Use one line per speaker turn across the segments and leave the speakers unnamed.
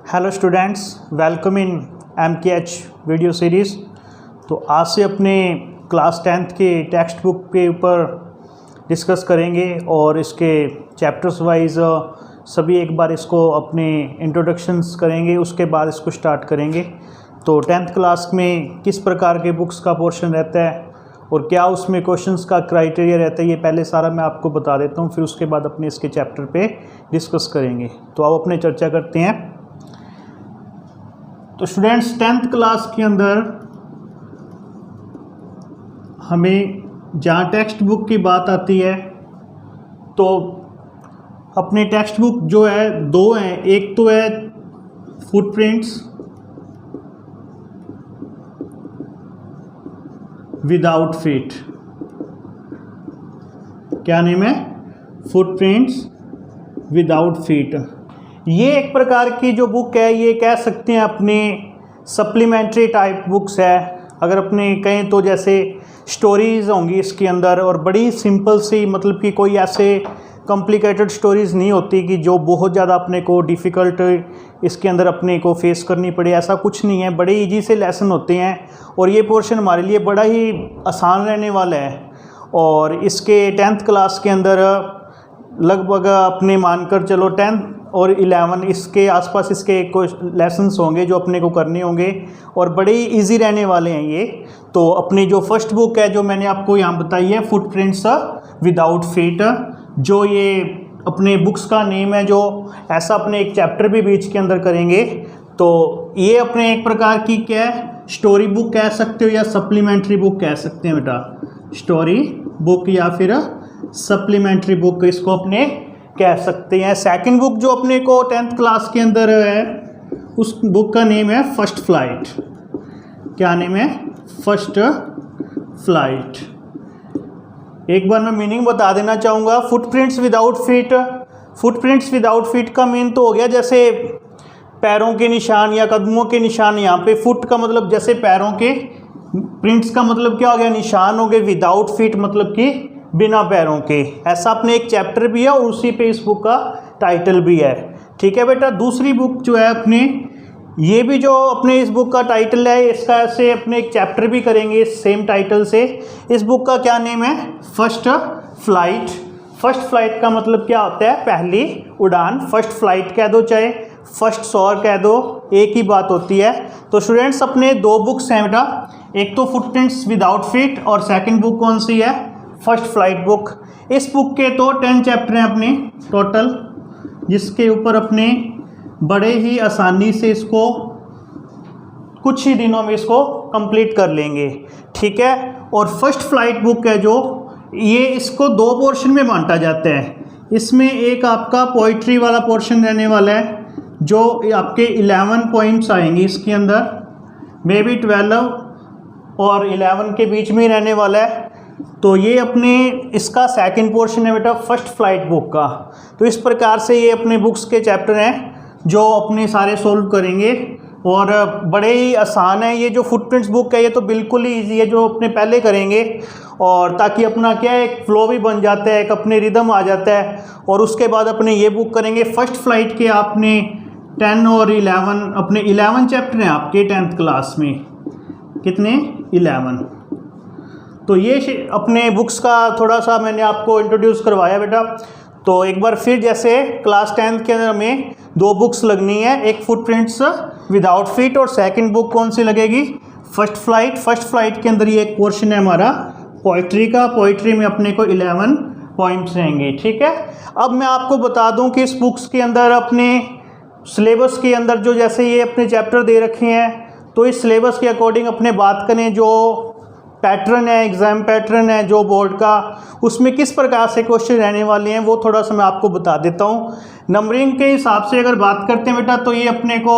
Hello students, welcome in MKH video series. तो आज से अपने क्लास 10th के टेक्स्ट बुक के ऊपर डिस्कस करेंगे और इसके चैप्टर्स वाइज सभी एक बार इसको अपने इंट्रोडक्शंस करेंगे, उसके बाद इसको स्टार्ट करेंगे। तो 10th क्लास में किस प्रकार के बुक्स का पोर्शन रहता है और क्या उसमें क्वेश्चंस का क्राइटेरिया रहता है, ये पहले सारा मैं आपको बता देता हूँ, फिर उसके बाद अपने इसके चैप्टर पे डिस्कस करेंगे। तो अब अपने चर्चा करते हैं। तो स्टूडेंट्स 10th क्लास के अंदर हमें जहाँ टेक्स्ट बुक की बात आती है तो अपने टेक्स्ट बुक जो है दो हैं। एक तो है फुटप्रिंट्स विदाउट फीट। क्या नेम है? Footprints without feet. ये एक प्रकार की जो बुक है, ये कह सकते हैं अपने सप्लीमेंट्री टाइप बुक्स है। अगर अपने कहें तो जैसे स्टोरीज़ होंगी इसके अंदर और बड़ी सिंपल सी, मतलब कि कोई ऐसे कॉम्प्लिकेटेड स्टोरीज़ नहीं होती कि जो बहुत ज़्यादा अपने को डिफ़िकल्ट इसके अंदर अपने को फेस करनी पड़े, ऐसा कुछ नहीं है। बड़े इजी से लेसन होते हैं और ये पोर्शन हमारे लिए बड़ा ही आसान रहने वाला है। और इसके 10th क्लास के अंदर लगभग अपने मानकर चलो 10 और 11 इसके आसपास इसके कुछ लेसन्स होंगे जो अपने को करने होंगे और बड़े ही ईजी रहने वाले हैं ये। तो अपनी जो फर्स्ट बुक है जो मैंने आपको यहाँ बताई है, फुटप्रिंट्स विदाउट फीट, जो ये अपने बुक्स का नेम है, जो ऐसा अपने एक चैप्टर भी बीच के अंदर करेंगे। तो ये अपने एक प्रकार की क्या है, स्टोरी बुक कह सकते हो या सप्लीमेंट्री बुक कह सकते हैं बेटा। स्टोरी बुक या फिर सप्लीमेंट्री बुक इसको अपने कह सकते हैं। सेकंड बुक जो अपने को 10th क्लास के अंदर है, उस बुक का नेम है फर्स्ट फ्लाइट। क्या नेम है? First flight. एक बार मैं मीनिंग बता देना चाहूँगा। Footprints without feet, footprints without feet का मीन तो हो गया जैसे पैरों के निशान या कदमों के निशान। यहाँ पे फुट का मतलब जैसे पैरों के, प्रिंट्स का मतलब क्या हो गया, निशान हो गए। विदाउट फीट मतलब कि बिना पैरों के। ऐसा अपने एक चैप्टर भी है और उसी पे इस बुक का टाइटल भी है। ठीक है बेटा। दूसरी बुक जो है अपने, ये भी जो अपने इस बुक का टाइटल है, इसका ऐसे अपने एक चैप्टर भी करेंगे सेम टाइटल से। इस बुक का क्या नेम है? First flight. फर्स्ट फ्लाइट का मतलब क्या होता है? पहली उड़ान। फर्स्ट फ्लाइट कह दो चाहे फर्स्ट सोअर कह दो, एक ही बात होती है। तो स्टूडेंट्स अपने दो बुक्स हैं बेटा, एक तो फुटप्रिंट्स विदाउट फीट और सेकेंड बुक कौन सी है? First flight book. इस बुक के तो 10 चैप्टर हैं अपने टोटल, जिसके ऊपर अपने बड़े ही आसानी से इसको कुछ ही दिनों में इसको कंप्लीट कर लेंगे। ठीक है। और फर्स्ट फ्लाइट बुक है जो, ये इसको दो पोर्शन में बांटा जाता है। इसमें एक आपका पोइट्री वाला पोर्शन रहने वाला है, जो आपके 11 पॉइंट्स आएंगे इसके अंदर, मे बी 12 और 11 के बीच में रहने वाला है। तो ये अपने इसका सेकंड पोर्शन है बेटा फर्स्ट फ्लाइट बुक का। तो इस प्रकार से ये अपने बुक्स के चैप्टर हैं जो अपने सारे सोल्व करेंगे और बड़े ही आसान है। ये जो फुटप्रिंट्स बुक है ये तो बिल्कुल ही ईजी है, जो अपने पहले करेंगे, और ताकि अपना क्या है, एक फ्लो भी बन जाता है, एक अपने रिदम आ जाता है। और उसके बाद अपने ये बुक करेंगे। फर्स्ट फ्लाइट के आपने 10 और 11, अपने 11 चैप्टर हैं आपके 10th क्लास में। कितने? 11। तो ये अपने बुक्स का थोड़ा सा मैंने आपको इंट्रोड्यूस करवाया बेटा। तो एक बार फिर, जैसे क्लास 10th के अंदर हमें दो बुक्स लगनी है, एक फुटप्रिंट्स विदाउट फीट और सेकंड बुक कौन सी लगेगी? First flight. फर्स्ट फ्लाइट के अंदर ये एक पोर्शन है हमारा पोइट्री का। पोइट्री में अपने को 11 पॉइंट्स रहेंगे। ठीक है। अब मैं आपको बता दूं कि इस बुक्स के अंदर अपने सिलेबस के अंदर जो जैसे ये अपने चैप्टर दे रखे हैं, तो इस सिलेबस के अकॉर्डिंग अपने बात करें, जो पैटर्न है, एग्ज़ाम पैटर्न है जो बोर्ड का, उसमें किस प्रकार से क्वेश्चन रहने वाले हैं वो थोड़ा सा मैं आपको बता देता हूँ। नंबरिंग के हिसाब से अगर बात करते हैं बेटा, तो ये अपने को,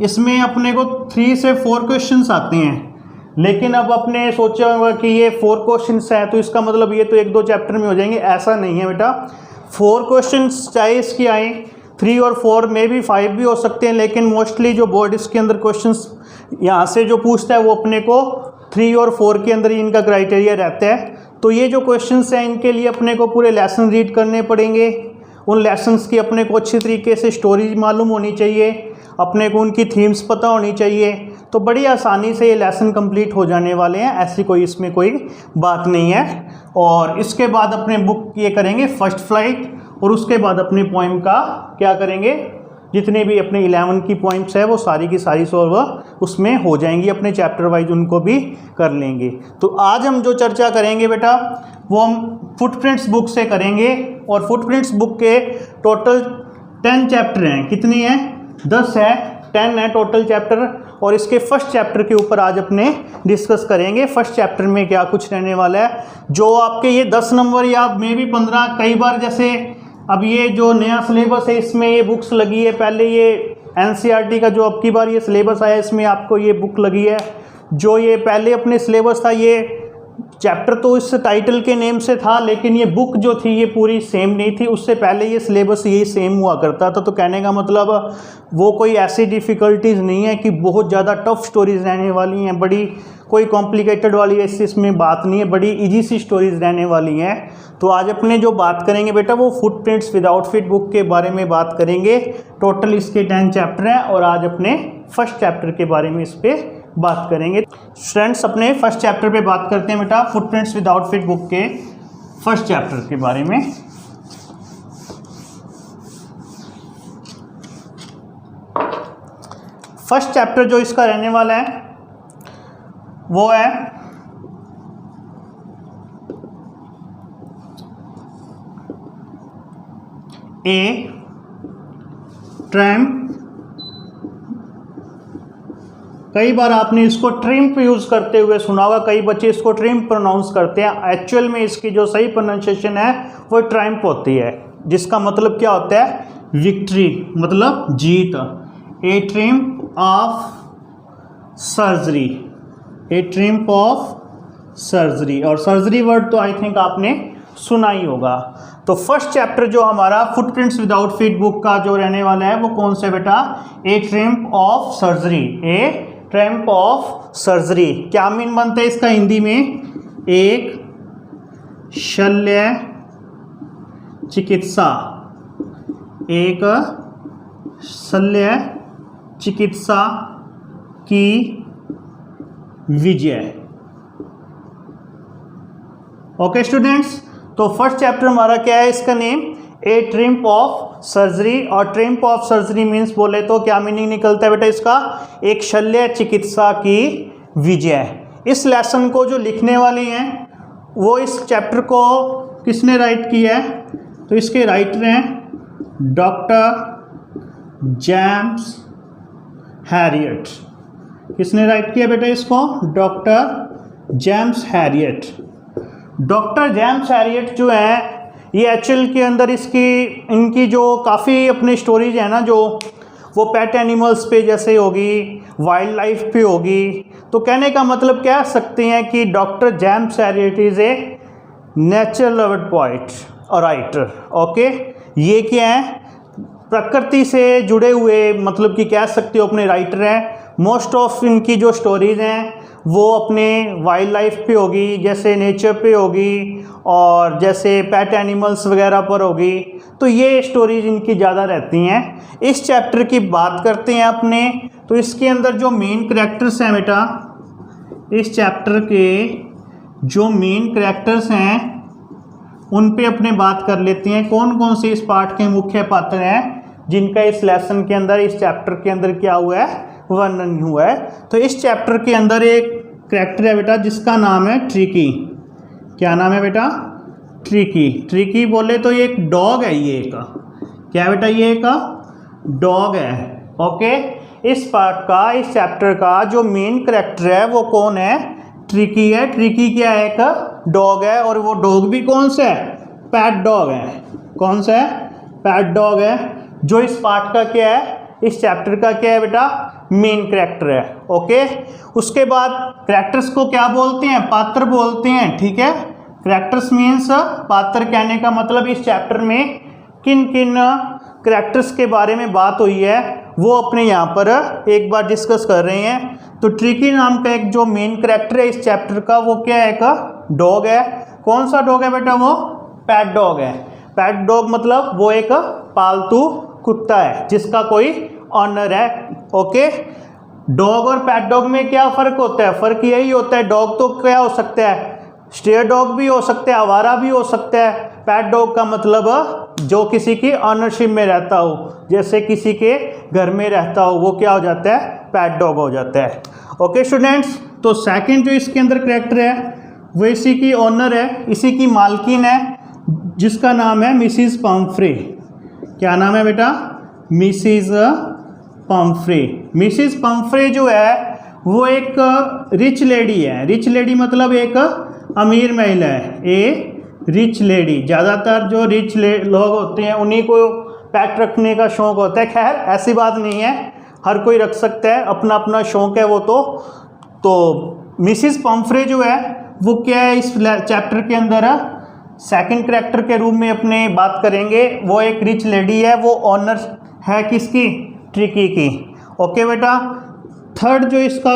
इसमें अपने को 3 से 4 क्वेश्चंस आते हैं। लेकिन अब अपने सोचा होगा कि ये 4 क्वेश्चंस हैं तो इसका मतलब ये तो 1-2 चैप्टर में हो जाएंगे, ऐसा नहीं है बेटा। 4 क्वेश्चंस चाहे इसकी आए, 3 और 4 में भी 5 भी हो सकते हैं, लेकिन मोस्टली जो बोर्ड इसके अंदर क्वेश्चंस यहाँ से जो पूछता है वो अपने को 3 और 4 के अंदर ही इनका क्राइटेरिया रहता है। तो ये जो क्वेश्चंस हैं इनके लिए अपने को पूरे लेसन रीड करने पड़ेंगे उन लेसन्स की अपने को अच्छी तरीके से स्टोरी मालूम होनी चाहिए, अपने को उनकी थीम्स पता होनी चाहिए, तो बड़ी आसानी से ये लेसन कंप्लीट हो जाने वाले हैं, ऐसी कोई इसमें कोई बात नहीं है। और इसके बाद अपने बुक ये करेंगे फर्स्ट फ्लाइट, और उसके बाद अपने पोइम का क्या करेंगे, जितने भी अपने 11 की पोइम्स है वो सारी की सारी सॉल्व उसमें हो जाएंगी, अपने चैप्टर वाइज उनको भी कर लेंगे। तो आज हम जो चर्चा करेंगे बेटा वो हम फुटप्रिंट्स बुक से करेंगे, और फुटप्रिंट्स बुक के टोटल 10 चैप्टर हैं। कितनी है? 10 है, 10 है टोटल चैप्टर, और इसके फर्स्ट चैप्टर के ऊपर आज अपने डिस्कस करेंगे। फर्स्ट चैप्टर में क्या कुछ रहने वाला है, जो आपके ये 10 नंबर या मे भी 15, कई बार जैसे अब ये जो नया सिलेबस है इसमें ये बुक्स लगी है, पहले ये एनसीईआरटी का जो अब की बार ये सिलेबस आया इसमें आपको ये बुक लगी है। जो ये पहले अपने सिलेबस था, ये चैप्टर तो इस टाइटल के नेम से था, लेकिन ये बुक जो थी ये पूरी सेम नहीं थी। उससे पहले ये सिलेबस यही सेम हुआ करता था। तो कहने का मतलब वो कोई ऐसी डिफ़िकल्टीज़ नहीं है कि बहुत ज़्यादा टफ स्टोरीज़ रहने वाली हैं, बड़ी कोई कॉम्प्लिकेटेड वाली ऐसी इसमें बात नहीं है, बड़ी इजी सी स्टोरीज़ रहने वाली हैं। तो आज अपने जो बात करेंगे बेटा वो फुटप्रिंट्स विद आउटफिट बुक के बारे में बात करेंगे। टोटल इसके 10 चैप्टर हैं, और आज अपने फर्स्ट चैप्टर के बारे में इस पर बात करेंगे। स्टूडेंट्स अपने फर्स्ट चैप्टर पे बात करते हैं बेटा, फुटप्रिंट्स विद आउटफिट बुक के फर्स्ट चैप्टर के बारे में। फर्स्ट चैप्टर जो इसका रहने वाला है वो है ए ट्रैम्प। कई बार आपने इसको ट्रिम्प यूज़ करते हुए सुना होगा, कई बच्चे इसको ट्रिम्प प्रोनाउंस करते हैं। एक्चुअल में इसकी जो सही प्रोनाउंसिएशन है वो ट्रायम्फ होती है, जिसका मतलब क्या होता है? विक्ट्री, मतलब जीत। A triumph of surgery, a triumph of surgery, और सर्जरी वर्ड तो आई थिंक आपने सुना ही होगा। तो फर्स्ट चैप्टर जो हमारा फुटप्रिंट्स विद आउटफिट बुक का जो रहने वाला है वो कौन सा बेटा? A triumph of surgery, a triumph of surgery. क्या मीन बनता है इसका हिंदी में? एक शल्य चिकित्सा, एक शल्य चिकित्सा की विजय। ओके स्टूडेंट्स, तो फर्स्ट चैप्टर हमारा क्या है? इसका name A triumph of surgery, और ट्रिम्प ऑफ सर्जरी मीन्स बोले तो क्या मीनिंग निकलता है बेटा इसका? एक शल्य चिकित्सा की विजय। इस लेसन को जो लिखने वाले हैं वो इस चैप्टर को किसने राइट किया है? तो इसके राइटर हैं डॉक्टर जेम्स हैरियट। किसने राइट किया बेटा इसको? Doctor James Herriot. Doctor James Harriet जो है ये एक्चुअल के अंदर इनकी जो काफ़ी अपनी स्टोरीज है ना, जो वो पेट एनिमल्स पे जैसे होगी, वाइल्ड लाइफ पे होगी। तो कहने का मतलब कह सकते हैं कि doctor James Herriot is a nature lover poet और राइटर। ओके, ये क्या है? प्रकृति से जुड़े हुए, मतलब कि कह सकते हो अपने राइटर हैं। मोस्ट ऑफ इनकी जो स्टोरीज़ हैं वो अपने वाइल्ड लाइफ पे होगी, जैसे नेचर पे होगी, और जैसे पेट एनिमल्स वगैरह पर होगी। तो ये स्टोरीज इनकी ज़्यादा रहती हैं। इस चैप्टर की बात करते हैं अपने, तो इसके अंदर जो मेन कैरेक्टर्स हैं बेटा, इस चैप्टर के जो मेन कैरेक्टर्स हैं उन पे अपने बात कर लेते हैं। कौन कौन से इस पार्ट के मुख्य पात्र हैं जिनका इस लेसन के अंदर, इस चैप्टर के अंदर क्या हुआ है? वर्णन हुआ है। तो इस चैप्टर के अंदर एक कैरेक्टर है बेटा जिसका नाम है ट्रिकी। क्या नाम है बेटा? ट्रिकी। ट्रिकी बोले तो ये एक डॉग है, ये एक क्या बेटा? ये एक डॉग है। ओके, इस पार्ट का, इस चैप्टर का जो मेन कैरेक्टर है वो कौन है? ट्रिकी है। ट्रिकी क्या है? एक डॉग है, और वो डॉग भी कौन सा है? पैट डॉग है। कौन सा है? पैट डॉग है, जो इस पार्ट का क्या है? इस चैप्टर का क्या है बेटा? मेन कैरेक्टर है। ओके, उसके बाद कैरेक्टर्स को क्या बोलते हैं? पात्र बोलते हैं। ठीक है, कैरेक्टर्स मीन्स पात्र। कहने का मतलब इस चैप्टर में किन किन कैरेक्टर्स के बारे में बात हुई है वो अपने यहाँ पर एक बार डिस्कस कर रहे हैं। तो ट्रिकी नाम का एक जो मेन कैरेक्टर है इस चैप्टर का वो क्या है? एक डॉग है। कौन सा डॉग है बेटा? वो पैट डॉग है। पेट डॉग मतलब वो एक पालतू कुत्ता है जिसका कोई ऑनर है। ओके, डॉग और पेट डॉग में क्या फ़र्क होता है? फ़र्क यही होता है, डॉग तो क्या हो सकता है, स्ट्रे डॉग भी हो सकता है, आवारा भी हो सकता है। पेट डॉग का मतलब जो किसी की ऑनरशिप में रहता हो, जैसे किसी के घर में रहता हो, वो क्या हो जाता है? पेट डॉग हो जाता है। ओके स्टूडेंट्स, तो सेकंड जो इसके अंदर कैरेक्टर है वो इसी की ऑनर है, इसी की मालकिन है, जिसका नाम है मिसिज पम्फ्रे। क्या नाम है बेटा? Mrs Pomfrey. मिसिज पम्फ्रे जो है वो एक रिच लेडी है। रिच लेडी मतलब एक अमीर महिला है, ए रिच लेडी। ज़्यादातर जो रिच लोग होते हैं उन्हीं को पेट रखने का शौक़ होता है। खैर ऐसी बात नहीं है, हर कोई रख सकता है, अपना अपना शौक़ है वो। तो मिसिज पम्फ्रे जो है वो क्या है, इस चैप्टर के अंदर सेकंड कैरेक्टर के रूप में अपने बात करेंगे। वो एक रिच लेडी है, वो ऑनर है किसकी? ट्रिकी की। ओके बेटा, थर्ड जो इसका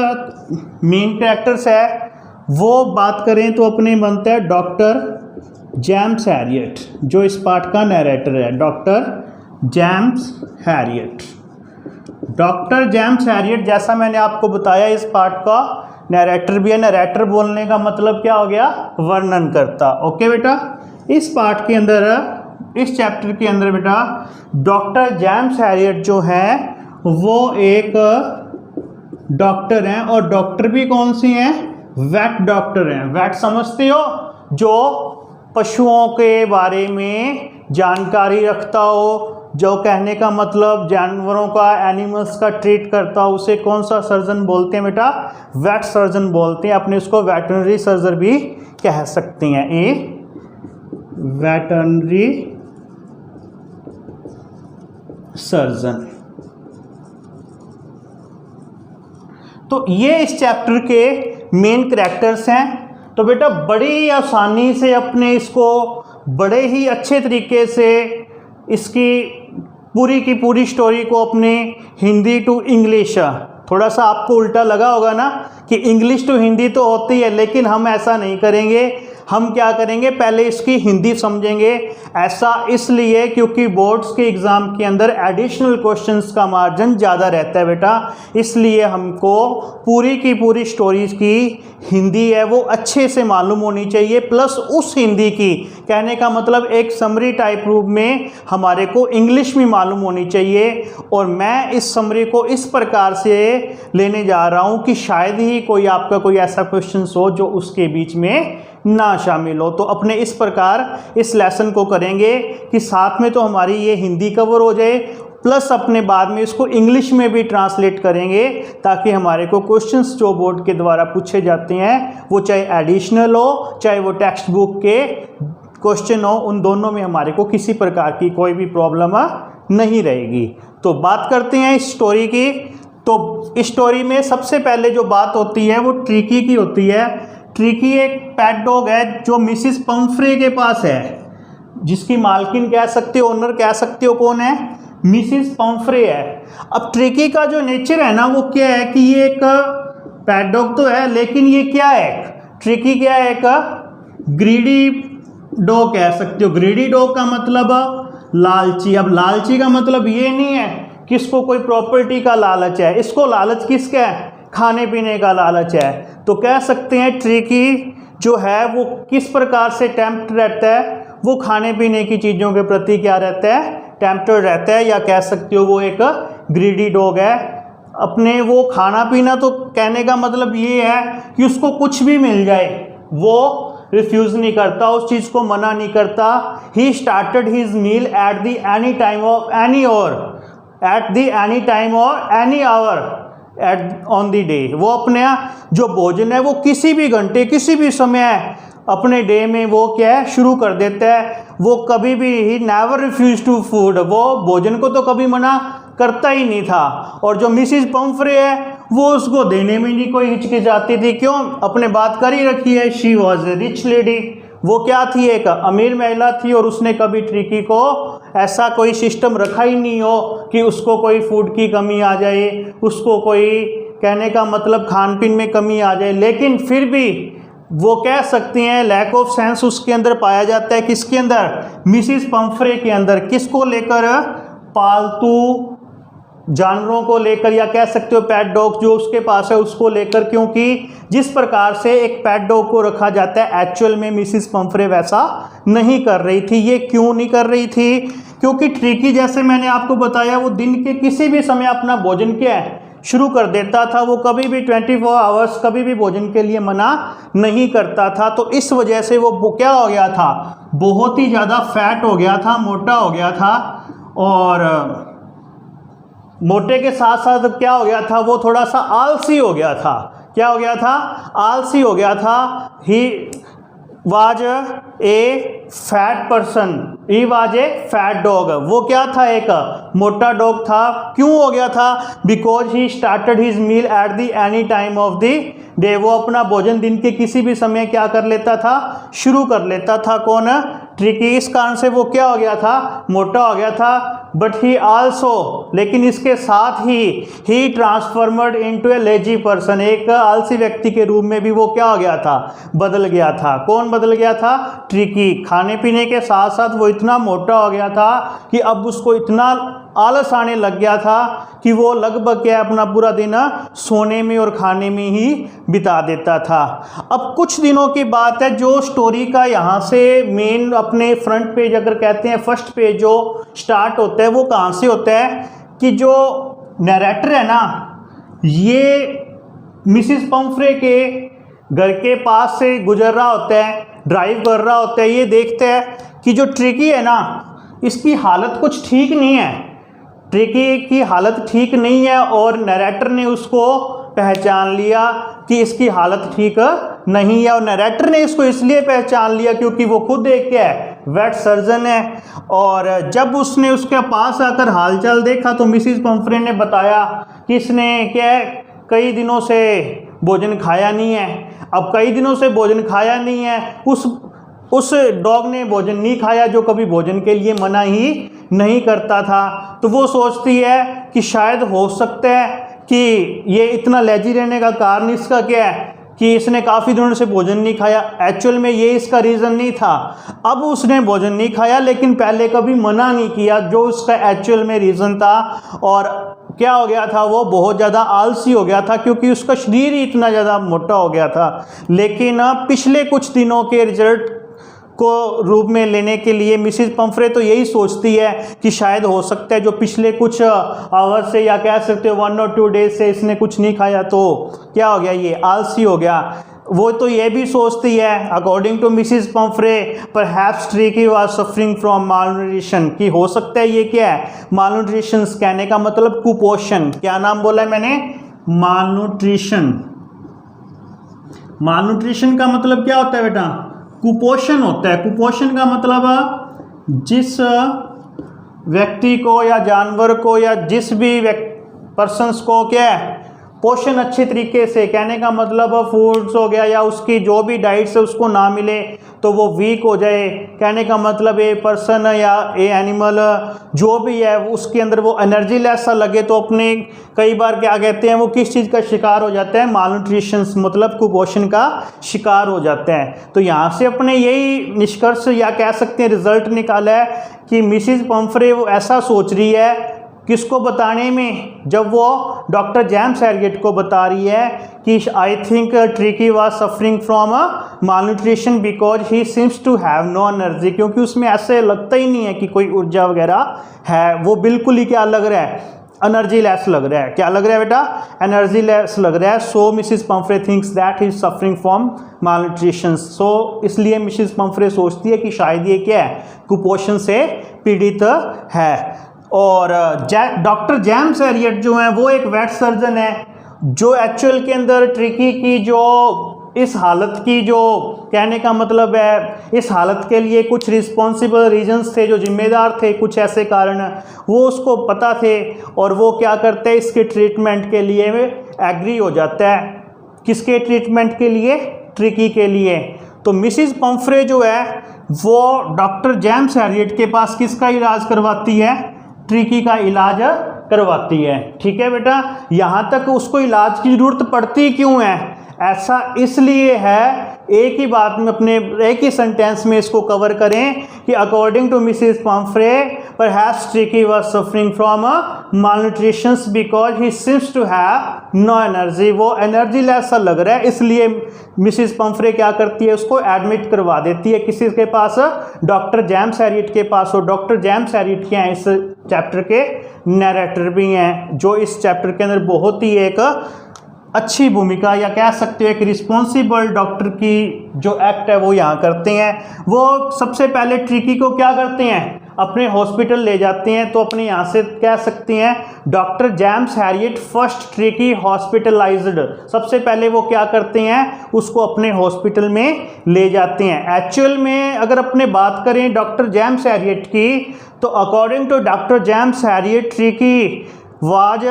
मेन कैरेक्टर्स है वो बात करें तो अपने बनता है डॉक्टर जेम्स हैरियट, जो इस पार्ट का नैरेटर है। Doctor James Herriot. Doctor James Harriet जैसा मैंने आपको बताया इस पार्ट का नैरेटर भी है। नैरेटर बोलने का मतलब क्या हो गया? वर्णन करता। ओके बेटा, इस पार्ट के अंदर, इस चैप्टर के अंदर बेटा डॉक्टर जेम्स हैरियट जो है वो एक डॉक्टर हैं, और डॉक्टर भी कौन सी हैं? वेट डॉक्टर हैं। वेट समझते हो? जो पशुओं के बारे में जानकारी रखता हो, जो कहने का मतलब जानवरों का, एनिमल्स का ट्रीट करता हो, उसे कौन सा सर्जन बोलते हैं बेटा? वेट सर्जन बोलते हैं। अपने उसको वेटरनरी सर्जन भी कह सकते हैं। ए वेटरनरी सर्जन। तो ये इस चैप्टर के मेन कैरेक्टर्स हैं। तो बेटा बड़ी आसानी से अपने इसको बड़े ही अच्छे तरीके से इसकी पूरी की पूरी स्टोरी को अपने हिंदी टू इंग्लिश, थोड़ा सा आपको उल्टा लगा होगा ना कि इंग्लिश टू हिंदी तो होती है, लेकिन हम ऐसा नहीं करेंगे। हम क्या करेंगे, पहले इसकी हिंदी समझेंगे। ऐसा इसलिए क्योंकि बोर्ड्स के एग्ज़ाम के अंदर एडिशनल क्वेश्चंस का मार्जिन ज़्यादा रहता है बेटा, इसलिए हमको पूरी की पूरी स्टोरीज की हिंदी है वो अच्छे से मालूम होनी चाहिए। प्लस उस हिंदी की, कहने का मतलब एक समरी टाइप रूप में हमारे को इंग्लिश भी मालूम होनी चाहिए। और मैं इस समरी को इस प्रकार से लेने जा रहा हूँ कि शायद ही कोई आपका कोई ऐसा क्वेश्चन हो जो उसके बीच में ना शामिल हो। तो अपने इस प्रकार इस लेसन को करेंगे कि साथ में तो हमारी ये हिंदी कवर हो जाए, प्लस अपने बाद में इसको इंग्लिश में भी ट्रांसलेट करेंगे, ताकि हमारे को क्वेश्चंस जो बोर्ड के द्वारा पूछे जाते हैं वो चाहे एडिशनल हो चाहे वो टेक्स्ट बुक के क्वेश्चन हो, उन दोनों में हमारे को किसी प्रकार की कोई भी प्रॉब्लम नहीं रहेगी। तो बात करते हैं इस स्टोरी की। तो इस स्टोरी में सबसे पहले जो बात होती है वो ट्रिकी की होती है। ट्रिकी एक पेट डॉग है जो मिसिस पम्फ्रे के पास है, जिसकी मालकिन कह सकते हो, ओनर कह सकते हो, कौन है? मिसिस पम्फ्रे है। अब ट्रिकी का जो नेचर है ना वो क्या है कि ये एक पेट डॉग तो है, लेकिन ये क्या है? ट्रिकी क्या है? एक ग्रीडी डॉग कह सकते हो। ग्रीडी डॉग का मतलब लालची। अब लालची का मतलब ये नहीं है कि इसको कोई प्रॉपर्टी का लालच है, इसको लालच किसका है? खाने पीने का लालच है। तो कह सकते हैं ट्रिकी जो है वो किस प्रकार से टेम्प्ट रहता है? वो खाने पीने की चीज़ों के प्रति क्या रहता है? टेम्प्टेड रहता है, या कह सकते हो वो एक ग्रीडी डॉग है। अपने वो खाना पीना, तो कहने का मतलब ये है कि उसको कुछ भी मिल जाए वो रिफ्यूज़ नहीं करता, उस चीज़ को मना नहीं करता। He started his meal at the any time of any और एट द एनी टाइम और any hour at on the day. वो अपने जो भोजन है वो किसी भी घंटे किसी भी समय अपने डे में वो क्या है शुरू कर देता है। वो कभी भी he never refuse to food, वो भोजन को तो कभी मना करता ही नहीं था। और जो मिसिस पम्फ्रे है वो उसको देने में नहीं कोई हिचकिचाती थी। क्यों? अपने बात कर ही रखी है, she was a rich lady. वो क्या थी? एक अमीर महिला थी, और उसने कभी ट्रिकी को ऐसा कोई सिस्टम रखा ही नहीं हो कि उसको कोई फूड की कमी आ जाए, उसको कोई कहने का मतलब खान पीन में कमी आ जाए। लेकिन फिर भी वो कह सकते हैं लैक ऑफ सेंस उसके अंदर पाया जाता है। किसके अंदर? मिसिस पंफ्रे के अंदर। किसको लेकर? पालतू जानवरों को लेकर, या कह सकते हो पेट डॉग जो उसके पास है उसको लेकर, क्योंकि जिस प्रकार से एक पेट डॉग को रखा जाता है एक्चुअल में मिसिस पंफ्रे वैसा नहीं कर रही थी। ये क्यों नहीं कर रही थी? क्योंकि ट्रिकी, जैसे मैंने आपको बताया, वो दिन के किसी भी समय अपना भोजन क्या है शुरू कर देता था। वो कभी भी 24 आवर्स कभी भी भोजन के लिए मना नहीं करता था। तो इस वजह से वो क्या हो गया था, बहुत ही ज़्यादा फैट हो गया था, मोटा हो गया था। और मोटे के साथ साथ क्या हो गया था, वो थोड़ा सा आलसी हो गया था। क्या हो गया था? आलसी हो गया था। He was a fat person, he was a fat dog. वो क्या था? एक मोटा डॉग था। क्यों हो गया था? Because he started his meal at the any time of the day. वो अपना भोजन दिन के किसी भी समय क्या कर लेता था? शुरू कर लेता था। कौन? ट्रिकी। इस कारण से वो क्या हो गया था? मोटा हो गया था। बट ही आल्सो, लेकिन इसके साथ ही transformed into a lazy person. एक आलसी व्यक्ति के रूप में भी वो क्या हो गया था? बदल गया था। कौन बदल गया था? ट्रिकी। खाने पीने के साथ साथ वो इतना मोटा हो गया था कि अब उसको इतना आलस आने लग गया था कि वो लगभग क्या अपना पूरा दिन सोने में और खाने में ही बिता देता था। अब कुछ दिनों की बात है, जो स्टोरी का यहाँ से मेन अपने फ्रंट पेज अगर कहते हैं, फर्स्ट पेज जो स्टार्ट होता है वो कहाँ से होता है कि जो नैरेटर है ना, ये मिसिस पंफ्रे के घर के पास से गुजर रहा होता है, ड्राइव कर रहा होता है। ये देखता है कि जो ट्रिकी है ना, इसकी हालत कुछ ठीक नहीं है। ट्रिकी की हालत ठीक नहीं है और नैरेटर ने उसको पहचान लिया कि इसकी हालत ठीक नहीं है। और नैरेटर ने इसको इसलिए पहचान लिया क्योंकि वो खुद एक क्या है? वेट सर्जन है। और जब उसने उसके पास आकर हालचाल देखा तो मिसिस पंफ्रे ने बताया कि इसने क्या है, कई दिनों से भोजन खाया नहीं है। अब कई दिनों से भोजन खाया नहीं है, उस डॉग ने भोजन नहीं खाया जो कभी भोजन के लिए मना ही नहीं करता था। तो वो सोचती है कि शायद हो सकता है कि ये इतना लेजी रहने का कारण इसका क्या है कि इसने काफ़ी दिनों से भोजन नहीं खाया। एक्चुअल में ये इसका रीज़न नहीं था। अब उसने भोजन नहीं खाया लेकिन पहले कभी मना नहीं किया, जो उसका एक्चुअल में रीज़न था। और क्या हो गया था? वो बहुत ज़्यादा आलसी हो गया था क्योंकि उसका शरीर ही इतना ज़्यादा मोटा हो गया था। लेकिन पिछले कुछ दिनों के रिजल्ट को रूप में लेने के लिए मिसिस पंफ्रे तो यही सोचती है कि शायद हो सकता है जो पिछले कुछ आवर से, या कह सकते हो 1 और 2 डेज से इसने कुछ नहीं खाया तो क्या हो गया? ये आलसी हो गया। वो तो ये भी सोचती है, according to Mrs Pumphrey, perhaps Tricki was suffering from malnutrition, कि हो सकता है ये क्या है? मालन्यूट्रिशन। कहने का मतलब कुपोषण। क्या नाम बोला है मैंने? मालन्यूट्रिशन। मालन्यूट्रिशन का मतलब क्या होता है बेटा? कुपोषण होता है। कुपोषण का मतलब जिस व्यक्ति को या जानवर को या जिस भी पर्सन्स को क्या है पोषण अच्छे तरीके से, कहने का मतलब फूड्स हो गया या उसकी जो भी डाइट से उसको ना मिले तो वो वीक हो जाए। कहने का मतलब ए पर्सन या ए एनिमल जो भी है उसके अंदर वो एनर्जी लेस सा लगे तो अपने कई बार क्या कहते हैं वो किस चीज़ का शिकार हो जाता है? मालन्यूट्रिशन, मतलब कुपोषण का शिकार हो जाता है। तो यहाँ से अपने यही निष्कर्ष या कह सकते हैं रिजल्ट निकाला है कि मिसिस पंफ्रे वो ऐसा सोच रही है, किसको बताने में? जब वो डॉक्टर जेम्स एलियट को बता रही है कि I think Tricki was suffering from malnutrition because he seems to have no energy, क्योंकि उसमें ऐसे लगता ही नहीं है कि कोई ऊर्जा वगैरह है। वो बिल्कुल ही क्या लग रहा है? एनर्जी लेस लग रहा है। क्या लग रहा है बेटा? एनर्जी लेस लग रहा है। So Mrs Pumphrey thinks that he is suffering from malnutrition. So इसलिए मिसिस पंफ्रे सोचती है कि शायद ये क्या है? कुपोषण से पीड़ित है। और डॉक्टर जेम्स एलियट जो हैं वो एक वेट सर्जन है जो एक्चुअल के अंदर ट्रिकी की जो इस हालत की जो कहने का मतलब है इस हालत के लिए कुछ रिस्पॉन्सिबल रीजंस थे, जो जिम्मेदार थे, कुछ ऐसे कारण वो उसको पता थे और वो क्या करते हैं इसके ट्रीटमेंट के लिए एग्री हो जाता है। किसके ट्रीटमेंट के लिए? ट्रिकी के लिए। तो मिसिस पंफ्रे जो है वो डॉक्टर जेम्स एलियट के पास किसका इलाज करवाती है? ट्रिकी का इलाज करवाती है। ठीक है बेटा, यहाँ तक उसको इलाज की ज़रूरत पड़ती क्यों है? ऐसा इसलिए है एक ही बात में अपने एक ही सेंटेंस में इसको कवर करें कि according to Mrs Pumphrey perhaps Tricki was suffering from malnutrition because he seems to have no energy. वो एनर्जी लेस सा लग रहा है, इसलिए मिसेस पंफ्रे क्या करती है, उसको एडमिट करवा देती है किसी के पास, डॉक्टर जेम्स हैरियट के पास। और डॉक्टर जेम्स हैरियट क्या हैं, इस चैप्टर के नैरेटर भी हैं, जो इस चैप्टर के अंदर बहुत ही एक अच्छी भूमिका या कह सकते हो एक रिस्पॉन्सिबल डॉक्टर की जो एक्ट है वो यहाँ करते हैं। वो सबसे पहले ट्रिकी को क्या करते हैं, अपने हॉस्पिटल ले जाते हैं। तो अपने यहाँ से कह सकते हैं doctor James Harriet first tricky hospitalised, सबसे पहले वो क्या करते हैं, उसको अपने हॉस्पिटल में ले जाते हैं। एक्चुअल में अगर अपने बात करें डॉक्टर जेम्स हैरियट की, तो according to doctor James Herriot Tricki was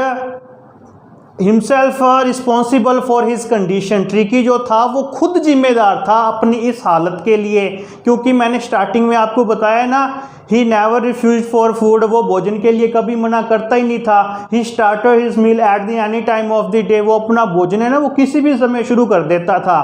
himself responsible for his condition. Tricki जो था वो खुद जिम्मेदार था अपनी इस हालत के लिए, क्योंकि मैंने स्टार्टिंग में आपको बताया ना, he never refuse for food, वो भोजन के लिए कभी मना करता ही नहीं था। He started his meal at the any time of the day, वो अपना भोजन है ना वो किसी भी समय शुरू कर देता था।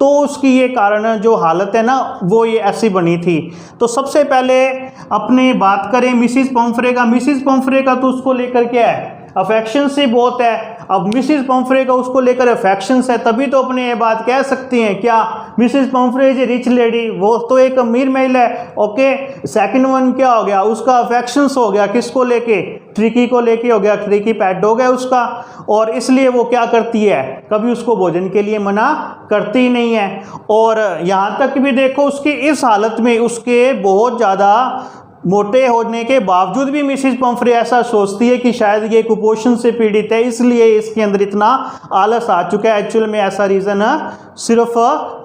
तो उसकी ये कारण जो हालत है ना वो ये ऐसी बनी थी। तो सबसे पहले अपने बात करें मिसिस पंफ्रे का, मिसिस पंफ्रे का तो उसको लेकर क्या है, अफेक्शन से बहुत है। अब मिसिस पंफ्रे का उसको लेकर अफेक्शंस है, तभी तो अपने ये बात कह सकती हैं क्या, Mrs Pomfrey is a rich lady, वो तो एक अमीर महिला है। ओके, सेकंड वन क्या हो गया, उसका अफेक्शंस हो गया किसको लेके, ट्रिकी को लेके हो गया, ट्रिकी पेट हो गया उसका, और इसलिए वो क्या करती है, कभी उसको भोजन के लिए मना करती ही नहीं है। और यहाँ तक भी देखो उसकी इस हालत में उसके बहुत ज़्यादा मोटे होने के बावजूद भी मिसिस पंफ्रे ऐसा सोचती है कि शायद ये कुपोषण से पीड़ित है, इसलिए इसके अंदर इतना आलस आ चुका है। एक्चुअल में ऐसा रीज़न सिर्फ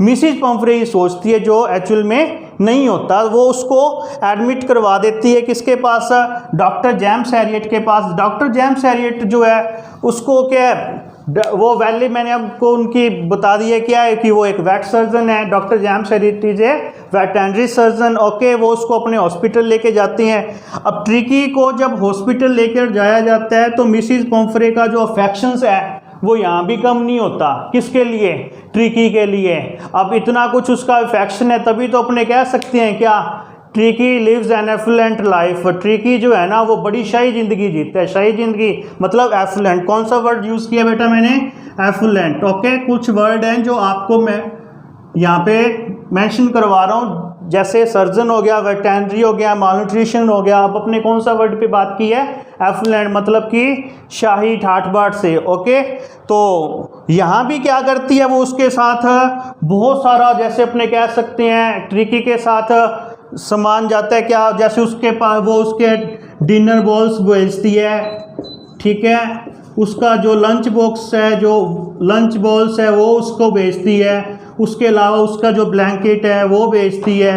मिसिस पंफ्रे ही सोचती है, जो एक्चुअल में नहीं होता। वो उसको एडमिट करवा देती है किसके पास, डॉक्टर जेम्स हैरियट के पास। डॉक्टर जेम्स हैरियट जो है उसको क्या वो वैली मैंने आपको उनकी बता दी है क्या है कि वो एक वेट सर्जन है। Doctor James Harriet is a veterinary surgeon. Okay, वो उसको अपने हॉस्पिटल लेके जाते हैं। अब ट्रिकी को जब हॉस्पिटल लेकर जाया जाता है तो मिसिस पंफ्रे का जो अफेक्शंस है वो यहाँ भी कम नहीं होता, किसके लिए, ट्रिकी के लिए। अब इतना कुछ उसका अफेक्शन है, तभी तो अपने कह सकते हैं क्या, Tricki lives an affluent life. Tricki जो है ना वो बड़ी शाही ज़िंदगी जीता है। शाही ज़िंदगी मतलब एफुलेंट, कौन सा वर्ड यूज़ किया बेटा मैंने, एफुलेंट। ओके, कुछ वर्ड हैं जो आपको मैं यहाँ पे मेंशन करवा रहा हूँ, जैसे सर्जन हो गया, वेटरनरी हो गया, मालन्यूट्रिशन हो गया। अब अपने कौन सा वर्ड पे बात की है, एफुलेंट, मतलब कि शाही ठाठ बाट से। ओके, तो यहाँ भी क्या करती है वो उसके साथ बहुत सारा, जैसे अपने कह सकते हैं ट्रिकी के साथ सामान जाता है क्या, जैसे उसके पास वो उसके डिनर बॉल्स भेजती है, ठीक है, उसका जो लंच बॉक्स है, जो लंच बॉल्स है वो उसको भेजती है, उसके अलावा उसका जो ब्लैंकेट है वो भेजती है।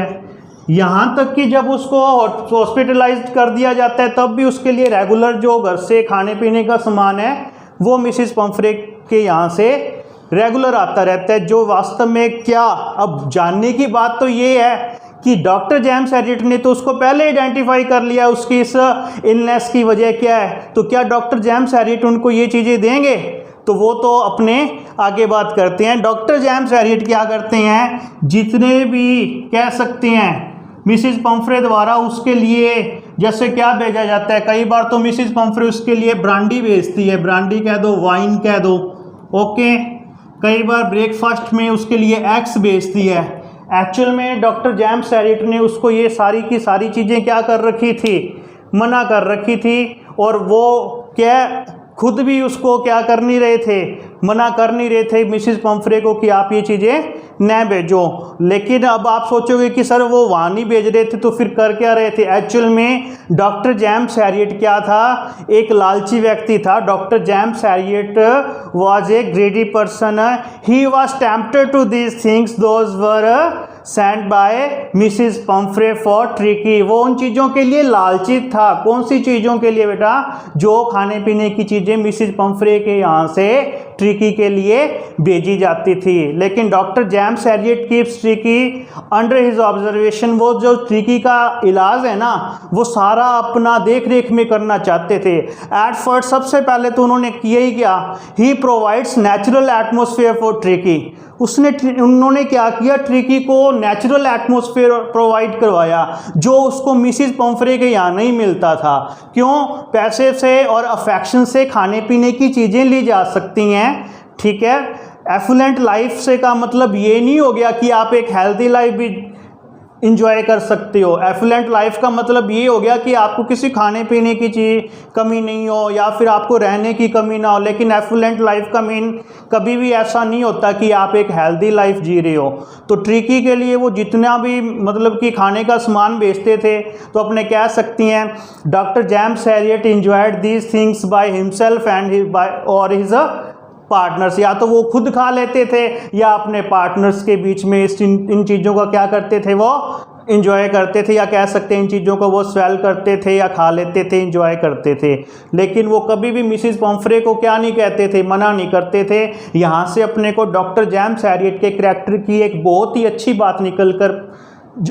यहाँ तक कि जब उसको हॉस्पिटलाइज्ड कर दिया जाता है तब भी उसके लिए रेगुलर जो घर से खाने पीने का सामान है वो मिसिस पंफ्रे के यहाँ से रेगुलर आता रहता है। जो वास्तव में क्या, अब जानने की बात तो ये है कि डॉक्टर जेम्स हैरियट ने तो उसको पहले आइडेंटिफाई कर लिया उसकी इस इलनेस की वजह क्या है, तो क्या डॉक्टर जेम्स हैरियट उनको ये चीज़ें देंगे, तो वो तो अपने आगे बात करते हैं। डॉक्टर जेम्स हैरियट क्या करते हैं, जितने भी कह सकते हैं मिसिस पंफ्रे द्वारा उसके लिए जैसे क्या भेजा जाता है, कई बार तो मिसिस पंफ्रे उसके लिए ब्रांडी भेजती है, ब्रांडी कह दो, वाइन कह दो। ओके, कई बार ब्रेकफास्ट में उसके लिए एग्स भेजती है। एक्चुअल में डॉक्टर जेम्स हैरियट ने उसको ये सारी की सारी चीज़ें क्या कर रखी थी, मना कर रखी थी, और वो क्या खुद भी उसको क्या कर नहीं रहे थे, मना कर नहीं रहे थे मिसिस पंफ्रे को कि आप ये चीज़ें न भेजो। लेकिन अब आप सोचोगे कि सर वो वहाँ नहीं भेज रहे थे तो फिर कर क्या रहे थे। एक्चुअल में डॉक्टर जेम्स हैरियट क्या था, एक लालची व्यक्ति था। Doctor James Herriot was a greedy person, he was tempted to these things those were sent by Mrs Pumphrey for Tricki. वो उन चीज़ों के लिए लालची था। कौन सी चीज़ों के लिए बेटा, जो खाने पीने की चीज़ें मिसिस पंफ्रे के यहाँ से ट्रिकी के लिए भेजी जाती थी। लेकिन doctor James Herriot keeps tricky under his observation. वो जो ट्रिकी का इलाज है ना वो सारा अपना देख रेख में करना चाहते थे। एट फर्स्ट सबसे पहले तो उन्होंने किया ही क्या, he provides natural atmosphere for Tricky. उन्होंने क्या किया, ट्रिकी को नेचुरल एटमॉस्फेयर प्रोवाइड करवाया जो उसको मिसिस पम्फ्रे के यहाँ नहीं मिलता था। क्यों? पैसे से और अफेक्शन से खाने पीने की चीज़ें ली जा सकती हैं, ठीक है। एफुलेंट लाइफ से का मतलब ये नहीं हो गया कि आप एक हेल्दी लाइफ भी इंजॉय कर सकते हो। एफुलेंट लाइफ का मतलब ये हो गया कि आपको किसी खाने पीने की चीज़ कमी नहीं हो या फिर आपको रहने की कमी ना हो। लेकिन एफुलेंट लाइफ का मीन कभी भी ऐसा नहीं होता कि आप एक हेल्दी लाइफ जी रहे हो। तो ट्रिकी के लिए वो जितना भी मतलब कि खाने का सामान बेचते थे, तो अपने कह सकती हैं doctor James Harriet enjoyed these things by himself and और हिज पार्टनर्स। या तो वो खुद खा लेते थे या अपने पार्टनर्स के बीच में इन चीज़ों का क्या करते थे, वो इंजॉय करते थे, या कह सकते हैं इन चीज़ों को वो स्वेल करते थे या खा लेते थे, इंजॉय करते थे। लेकिन वो कभी भी मिसिस पम्फ्रे को क्या नहीं कहते थे, मना नहीं करते थे। यहाँ से अपने को डॉक्टर जेम्स हैरियट के कैरेक्टर की एक बहुत ही अच्छी बात निकल कर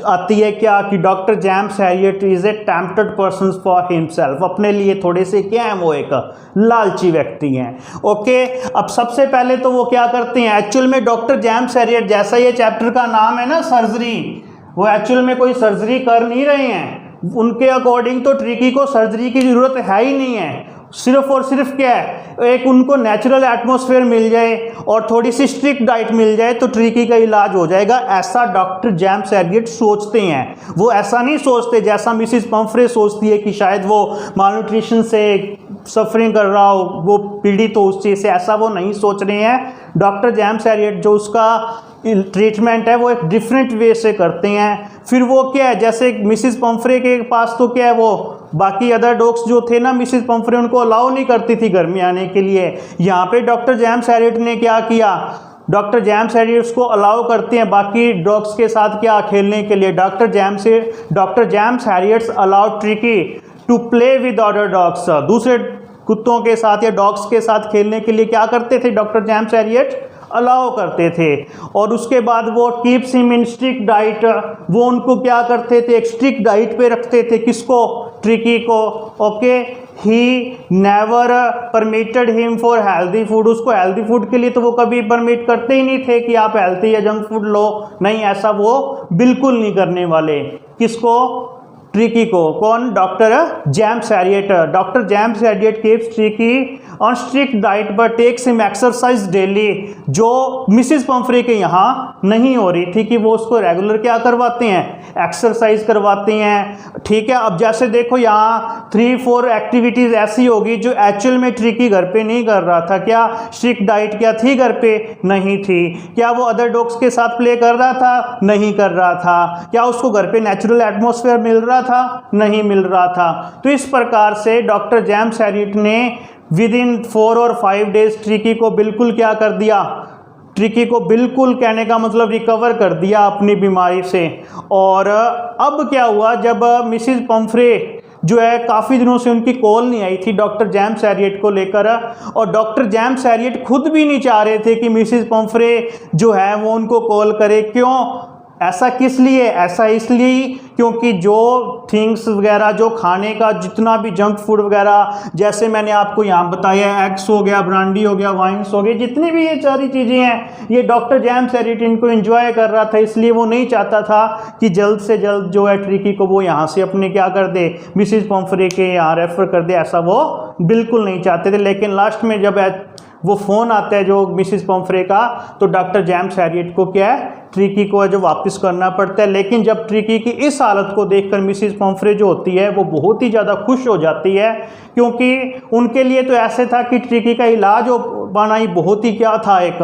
आती है, क्या कि doctor James Harriet is a tempted person for himself. अपने लिए थोड़े से क्या है, वो एक लालची व्यक्ति हैं। ओके, अब सबसे पहले तो वो क्या करते हैं, एक्चुअल में डॉक्टर जेम्स हैरियट, जैसा ये चैप्टर का नाम है ना सर्जरी, वो एक्चुअल में कोई सर्जरी कर नहीं रहे हैं। उनके अकॉर्डिंग तो ट्रिकी को सर्जरी की ज़रूरत है ही नहीं है। सिर्फ और सिर्फ क्या है, एक उनको नेचुरल एटमॉस्फेयर मिल जाए और थोड़ी सी स्ट्रिक्ट डाइट मिल जाए तो ट्रिकी का इलाज हो जाएगा, ऐसा डॉक्टर जेम्स हैरियट सोचते हैं। वो ऐसा नहीं सोचते जैसा मिसिस पम्फ्रे सोचती है कि शायद वो मालन्यूट्रिशन से सफरिंग कर रहा हो, वो पीड़ित हो उस चीज़ से, ऐसा वो नहीं सोच रहे हैं। डॉक्टर जेम्स हैरियट जो उसका ट्रीटमेंट है वो एक डिफरेंट वे से करते हैं। फिर वो क्या है, जैसे मिसिस पम्फ्रे के पास तो क्या है, वो बाकी अदर डॉग्स जो थे ना, मिसिस पम्फ्रे उनको अलाउ नहीं करती थी घर में आने के लिए। यहाँ पे डॉक्टर जेम्स हैरियट ने क्या किया, डॉक्टर जेम्स हैरियट उसको अलाउ करते हैं बाकी डॉग्स के साथ क्या खेलने के लिए। Doctor James Herriot allow Tricki to play with other dogs. दूसरे कुत्तों के साथ या डॉग्स के साथ खेलने के लिए क्या करते थे, डॉक्टर जेम्स हैरियट अलाउ करते थे। और उसके बाद वो keeps him in strict diet, वो उनको क्या करते थे, एक स्ट्रिक्ट डाइट पे रखते थे। किसको, ट्रिकी को। Okay, he never permitted him for healthy food. उसको हेल्दी फूड के लिए तो वो कभी परमिट करते ही नहीं थे कि आप हेल्दी या जंक फूड लो, नहीं, ऐसा वो बिल्कुल नहीं करने वाले। किसको, ट्रिकी को। कौन, doctor James Herriot. Doctor James Herriot keeps Tricki on strict diet but takes him exercise daily, जो मिसिस पम्फ्रे के यहाँ नहीं हो रही थी कि वो उसको रेगुलर क्या करवाते हैं, एक्सरसाइज करवाते हैं। ठीक है, अब जैसे देखो यहाँ 3-4 एक्टिविटीज़ ऐसी होगी जो एक्चुअल में ट्रिकी घर पे नहीं कर रहा था। क्या स्ट्रिक्ट डाइट क्या थी घर पे, नहीं थी। क्या वो अदर डॉग्स के साथ प्ले कर रहा था, नहीं कर रहा था। क्या उसको घर पे नेचुरल एटमॉस्फेयर मिल रहा था, नहीं मिल रहा था। तो इस प्रकार से डॉक्टर जेम्स हैरियट ने विद इन 4 और 5 डेज ट्रिकी को बिल्कुल क्या कर दिया, ट्रिकी को बिल्कुल कहने का मतलब रिकवर कर दिया अपनी बीमारी से। और अब क्या हुआ, जब मिसिस पम्फ्रे जो है काफ़ी दिनों से उनकी कॉल नहीं आई थी डॉक्टर जेम्स हैरियट को लेकर, और डॉक्टर जेम्स हैरियट खुद भी नहीं चाह रहे थे कि मिसिस पम्फ्रे जो है वो उनको कॉल करे। क्यों, ऐसा किस लिए, ऐसा इसलिए क्योंकि जो थिंग्स वगैरह, जो खाने का जितना भी जंक फूड वगैरह, जैसे मैंने आपको यहाँ बताया, एग्स हो गया, ब्रांडी हो गया, वाइन्स हो गए, जितनी भी ये सारी चीज़ें हैं, ये डॉक्टर जेम्स हैरियट इनको एंजॉय कर रहा था। इसलिए वो नहीं चाहता था कि जल्द से जल्द जो है ट्रिकी को वो यहाँ से अपने क्या कर दे, मिसिस पम्फ्रे के यहाँ रेफ़र कर दे, ऐसा वो बिल्कुल नहीं चाहते थे। लेकिन लास्ट में जब वो फ़ोन आता है जो मिसिस पम्फ्रे का, तो डॉक्टर जेम्स हैरियट को क्या है, ट्रिकी को जो वापस करना पड़ता है। लेकिन जब ट्रिकी की इस हालत को देखकर मिसिस पम्फ्रे जो होती है वो बहुत ही ज़्यादा खुश हो जाती है, क्योंकि उनके लिए तो ऐसे था कि ट्रिकी का इलाज हो पाना ही बहुत ही क्या था, एक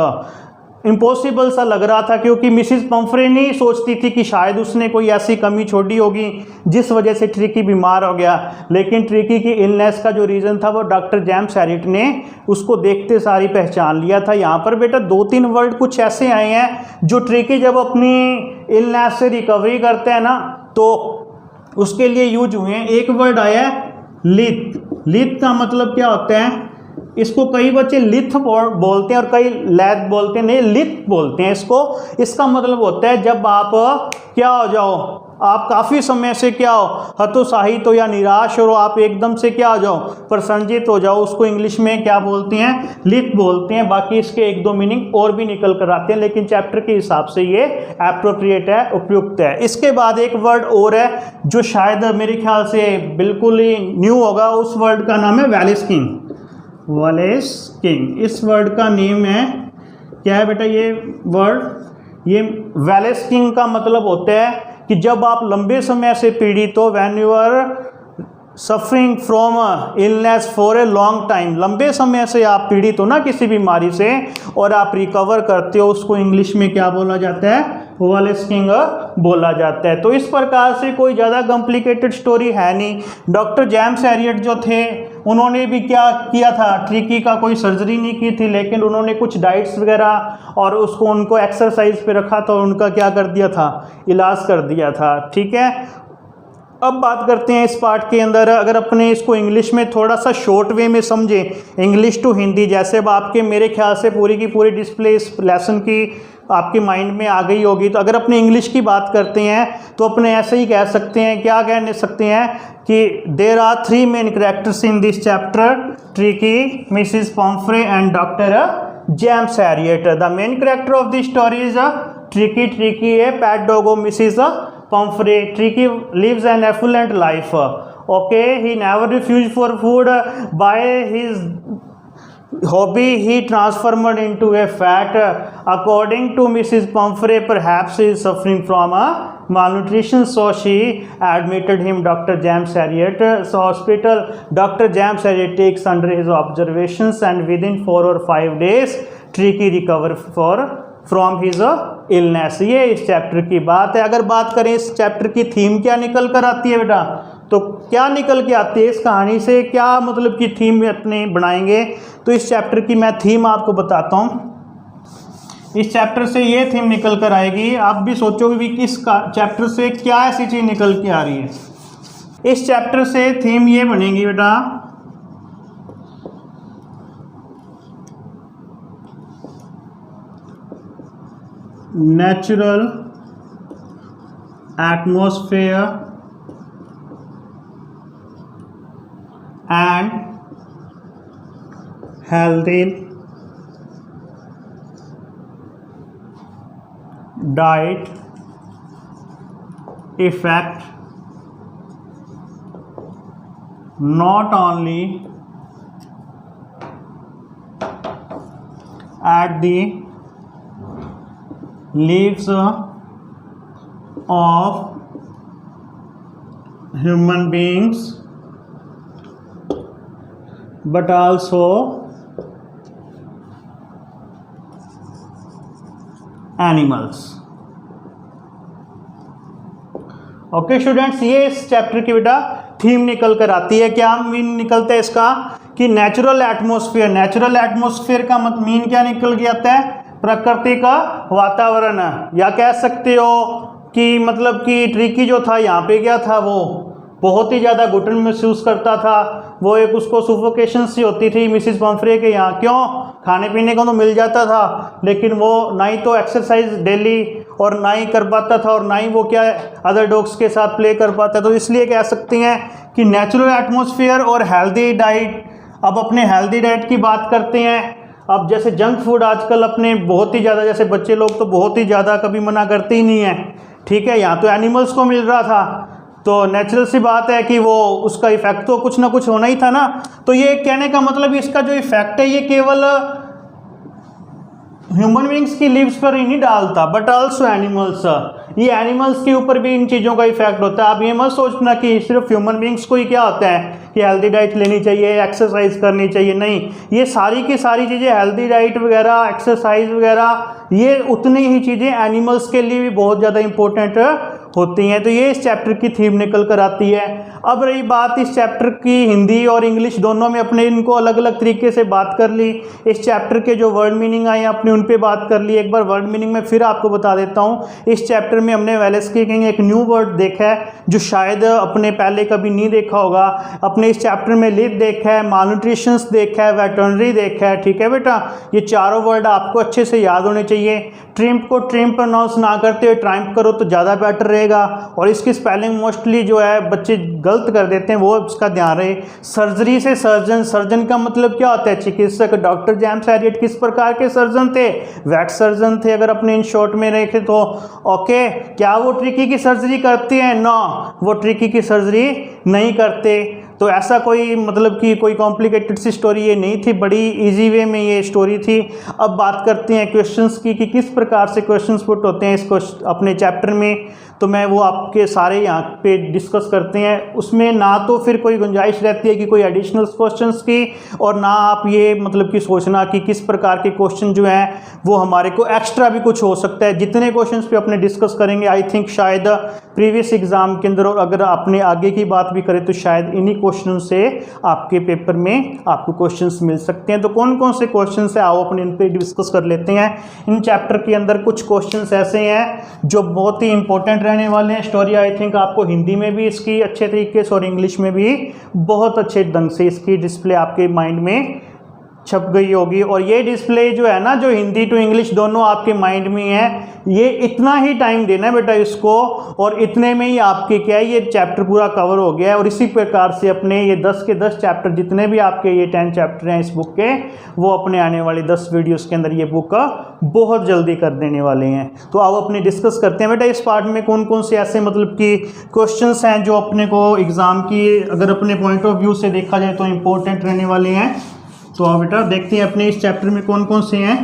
इम्पॉसिबल सा लग रहा था। क्योंकि मिसिस पम्फ्रे नहीं सोचती थी कि शायद उसने कोई ऐसी कमी छोड़ी होगी जिस वजह से ट्रिकी बीमार हो गया। लेकिन ट्रिकी की इलनेस का जो रीज़न था वो डॉक्टर जेम्स हैरियट ने उसको देखते सारी पहचान लिया था। यहाँ पर बेटा 2-3 वर्ड कुछ ऐसे आए हैं जो ट्रिकी जब अपनी इलनेस से रिकवरी करते हैं ना, तो उसके लिए यूज हुए हैं। एक वर्ड आया है लिथ। लिथ का मतलब क्या होता है, इसको कई बच्चे लिथ बोलते हैं और कई लैथ बोलते हैं, नहीं लिथ बोलते हैं इसको। इसका मतलब होता है जब आप क्या हो जाओ, आप काफ़ी समय से क्या हो, हतोत्साहित हो या निराश हो, आप एकदम से क्या हो जाओ, प्रसन्नचित हो जाओ, उसको इंग्लिश में क्या बोलते हैं, लिट बोलते हैं। बाकी इसके एक दो मीनिंग और भी निकल कर आते हैं, लेकिन चैप्टर के हिसाब से ये एप्रोप्रिएट है, उपयुक्त है। इसके बाद एक वर्ड और है जो शायद मेरे ख्याल से बिल्कुल ही न्यू होगा, उस वर्ड का नाम है वैलेस किंग। वैलेस किंग, इस वर्ड का नेम है, क्या है बेटा ये वर्ड, ये वैलेस किंग का मतलब होता है कि जब आप लंबे समय से पीड़ित हो, when you are suffering from illness for a long time, लंबे समय से आप पीड़ित हो ना किसी बीमारी से और आप रिकवर करते हो, उसको इंग्लिश में क्या बोला जाता है, वैलेस किंग बोला जाता है। तो इस प्रकार से कोई ज़्यादा कॉम्प्लिकेटेड स्टोरी है नहीं। डॉक्टर जेम्स हैरियट जो थे उन्होंने भी क्या किया था, ट्रिकी का कोई सर्जरी नहीं की थी, लेकिन उन्होंने कुछ डाइट्स वगैरह और उसको उनको एक्सरसाइज पे रखा था और उनका क्या कर दिया था, इलाज कर दिया था। ठीक है, अब बात करते हैं इस पार्ट के अंदर, अगर अपने इसको इंग्लिश में थोड़ा सा शॉर्ट वे में समझें, इंग्लिश टू हिंदी, जैसे अब आपके मेरे ख्याल से पूरी की पूरी डिस्प्ले इस लेसन की आपके माइंड में आ गई होगी। तो अगर अपने इंग्लिश की बात करते हैं तो अपने ऐसे ही कह सकते हैं, क्या कह सकते हैं कि there are 3 main characters in this chapter, Tricky, Mrs Pumphrey and doctor James Herriot. The main character of this story is Tricky. Tricky है pet dog of Mrs Pomfrey. Tricky lives an affluent life. Okay, he never refused for food. By his hobby, he transformed into a fat. According to Mrs. Pomfrey, perhaps he is suffering from a malnutrition, so she admitted him Dr. James Harriet's hospital. Dr. James Harriet takes under his observations, and within 4 or 5 days, Tricky recovered from his illness. ये इस chapter की बात है। अगर बात करें इस chapter की थीम क्या निकल कर आती है बेटा, तो क्या निकल के आती है इस कहानी से, क्या मतलब कि थीम अपने बनाएंगे, तो इस चैप्टर की मैं थीम आपको बताता हूँ। इस चैप्टर से ये थीम निकल कर आएगी, आप भी सोचोगे भी कि इस चैप्टर से क्या ऐसी चीज़ निकल के आ रही है। इस चैप्टर से थीम ये बनेगी बेटा, natural atmosphere and healthy diet effect not only at the lives of human beings but also animals. Okay students, ये इस चैप्टर की बेटा थीम निकल कर आती है। क्या मीन निकलता है इसका कि नेचुरल एटमॉस्फेयर, नेचुरल एटमॉस्फेयर का मीन क्या निकल के आता है, प्रकृति का वातावरण। या कह सकते हो कि मतलब कि ट्रिकी जो था यहाँ पे क्या था, वो बहुत ही ज़्यादा घुटन महसूस करता था, वो एक उसको सुफोकेशन सी होती थी मिसिस पॉम्फ्रे के यहाँ। क्यों, खाने पीने को तो मिल जाता था, लेकिन वो ना ही तो एक्सरसाइज डेली और ना ही कर पाता था, और ना ही वो क्या अदर डॉग्स के साथ प्ले कर पाता। तो इसलिए कह सकते हैं कि नेचुरल एटमॉस्फेयर और हेल्दी डाइट। अब अपने हेल्दी डाइट की बात करते हैं। अब जैसे जंक फूड आजकल अपने बहुत ही ज़्यादा, जैसे बच्चे लोग तो बहुत ही ज़्यादा कभी मना करते ही नहीं है, ठीक है, यहाँ तो एनिमल्स को मिल रहा था, तो नेचुरल सी बात है कि वो उसका इफेक्ट तो कुछ ना कुछ होना ही था ना। तो ये कहने का मतलब इसका जो इफेक्ट है ये केवल ह्यूमन बींग्स की लिव्स पर ही नहीं डालता, बट ऑल्सो एनिमल्स। ये एनिमल्स के ऊपर भी इन चीज़ों का इफेक्ट होता है। आप ये मत सोचना कि सिर्फ ह्यूमन बींग्स को ही क्या होता है कि हेल्दी डाइट लेनी चाहिए, एक्सरसाइज करनी चाहिए, नहीं, ये सारी की सारी चीज़ें, हेल्दी डाइट वगैरह, एक्सरसाइज वगैरह, ये उतनी ही चीज़ें एनिमल्स के लिए भी बहुत ज़्यादा इंपॉर्टेंट होती हैं। तो ये इस चैप्टर की थीम निकल कर आती है। अब रही बात इस चैप्टर की हिंदी और इंग्लिश दोनों में अपने इनको अलग अलग तरीके से बात कर ली। इस चैप्टर के जो वर्ड मीनिंग आए अपने उन पे बात कर ली। एक बार वर्ड मीनिंग में फिर आपको बता देता हूँ। इस चैप्टर में हमने वैलेस किंग एक न्यू वर्ड देखा है जो शायद अपने पहले कभी नहीं देखा होगा। अपने इस चैप्टर में लिट देखा है, मालन्यूट्रिशंस देखा है, वेटरनरी देखा है, ठीक है बेटा। ये चारों वर्ड आपको अच्छे से याद होने चाहिए। ट्रिम्प को ट्रिम्प प्रोनाउंस ना करते हुए ट्राइम्प करो तो ज़्यादा बेटर रहेगा। रहेगा। और इसकी स्पेलिंग मोस्टली जो है बच्चे गलत कर देते हैं, वो उसका ध्यान रहे। सर्जरी से सर्जन, सर्जन का मतलब क्या होता है? चिकित्सक। डॉक्टर जेम्स हैरियट किस प्रकार के सर्जन थे? वेट सर्जन थे, अगर अपने इन शॉर्ट में रखे तो। ओके, क्या वो ट्रिकी की सर्जरी करते हैं? नो, वो ट्रिकी की सर्जरी नहीं करते। तो ऐसा कोई मतलब कि कोई कॉम्प्लिकेटेड सी स्टोरी ये नहीं थी, बड़ी इजी वे में ये स्टोरी थी। अब बात करते हैं क्वेश्चंस की कि किस प्रकार से क्वेश्चंस पुट होते हैं इसको अपने चैप्टर में। तो मैं वो आपके सारे यहाँ पे डिस्कस करते हैं। उसमें ना तो फिर कोई गुंजाइश रहती है कि कोई एडिशनल क्वेश्चंस की, और ना आप ये मतलब कि सोचना कि किस प्रकार के क्वेश्चन जो हैं वो हमारे को एक्स्ट्रा भी कुछ हो सकता है। जितने क्वेश्चंस पे अपने डिस्कस करेंगे, आई थिंक शायद प्रीवियस एग्जाम के अंदर, और अगर अपने आगे की बात भी करें तो शायद इन्हीं क्वेश्चन से आपके पेपर में आपको क्वेश्चंस मिल सकते हैं। तो कौन कौन से क्वेश्चन है आओ अपने इन पे डिस्कस कर लेते हैं। इन चैप्टर के अंदर कुछ क्वेश्चंस ऐसे हैं जो बहुत ही इंपॉर्टेंट रहने वाले हैं। स्टोरी आई थिंक आपको हिंदी में भी इसकी अच्छे तरीके से और इंग्लिश में भी बहुत अच्छे ढंग से इसकी डिस्प्ले आपके माइंड में छप गई होगी। और ये डिस्प्ले जो है ना, जो हिंदी टू इंग्लिश दोनों आपके माइंड में है, ये इतना ही टाइम देना है बेटा इसको, और इतने में ही आपके क्या है ये चैप्टर पूरा कवर हो गया है। और इसी प्रकार से अपने ये 10 के 10 चैप्टर जितने भी आपके ये 10 चैप्टर हैं इस बुक के, वो अपने आने वाली 10 वीडियोस के अंदर ये बुक बहुत जल्दी कर देने वाले हैं। तो अब अपने डिस्कस करते हैं बेटा इस पार्ट में कौन कौन से ऐसे मतलब कि क्वेश्चंस हैं जो अपने को एग्जाम की अगर अपने पॉइंट ऑफ व्यू से देखा जाए तो इंपॉर्टेंट रहने वाले हैं। तो अब बेटा देखते हैं अपने इस चैप्टर में कौन कौन से हैं।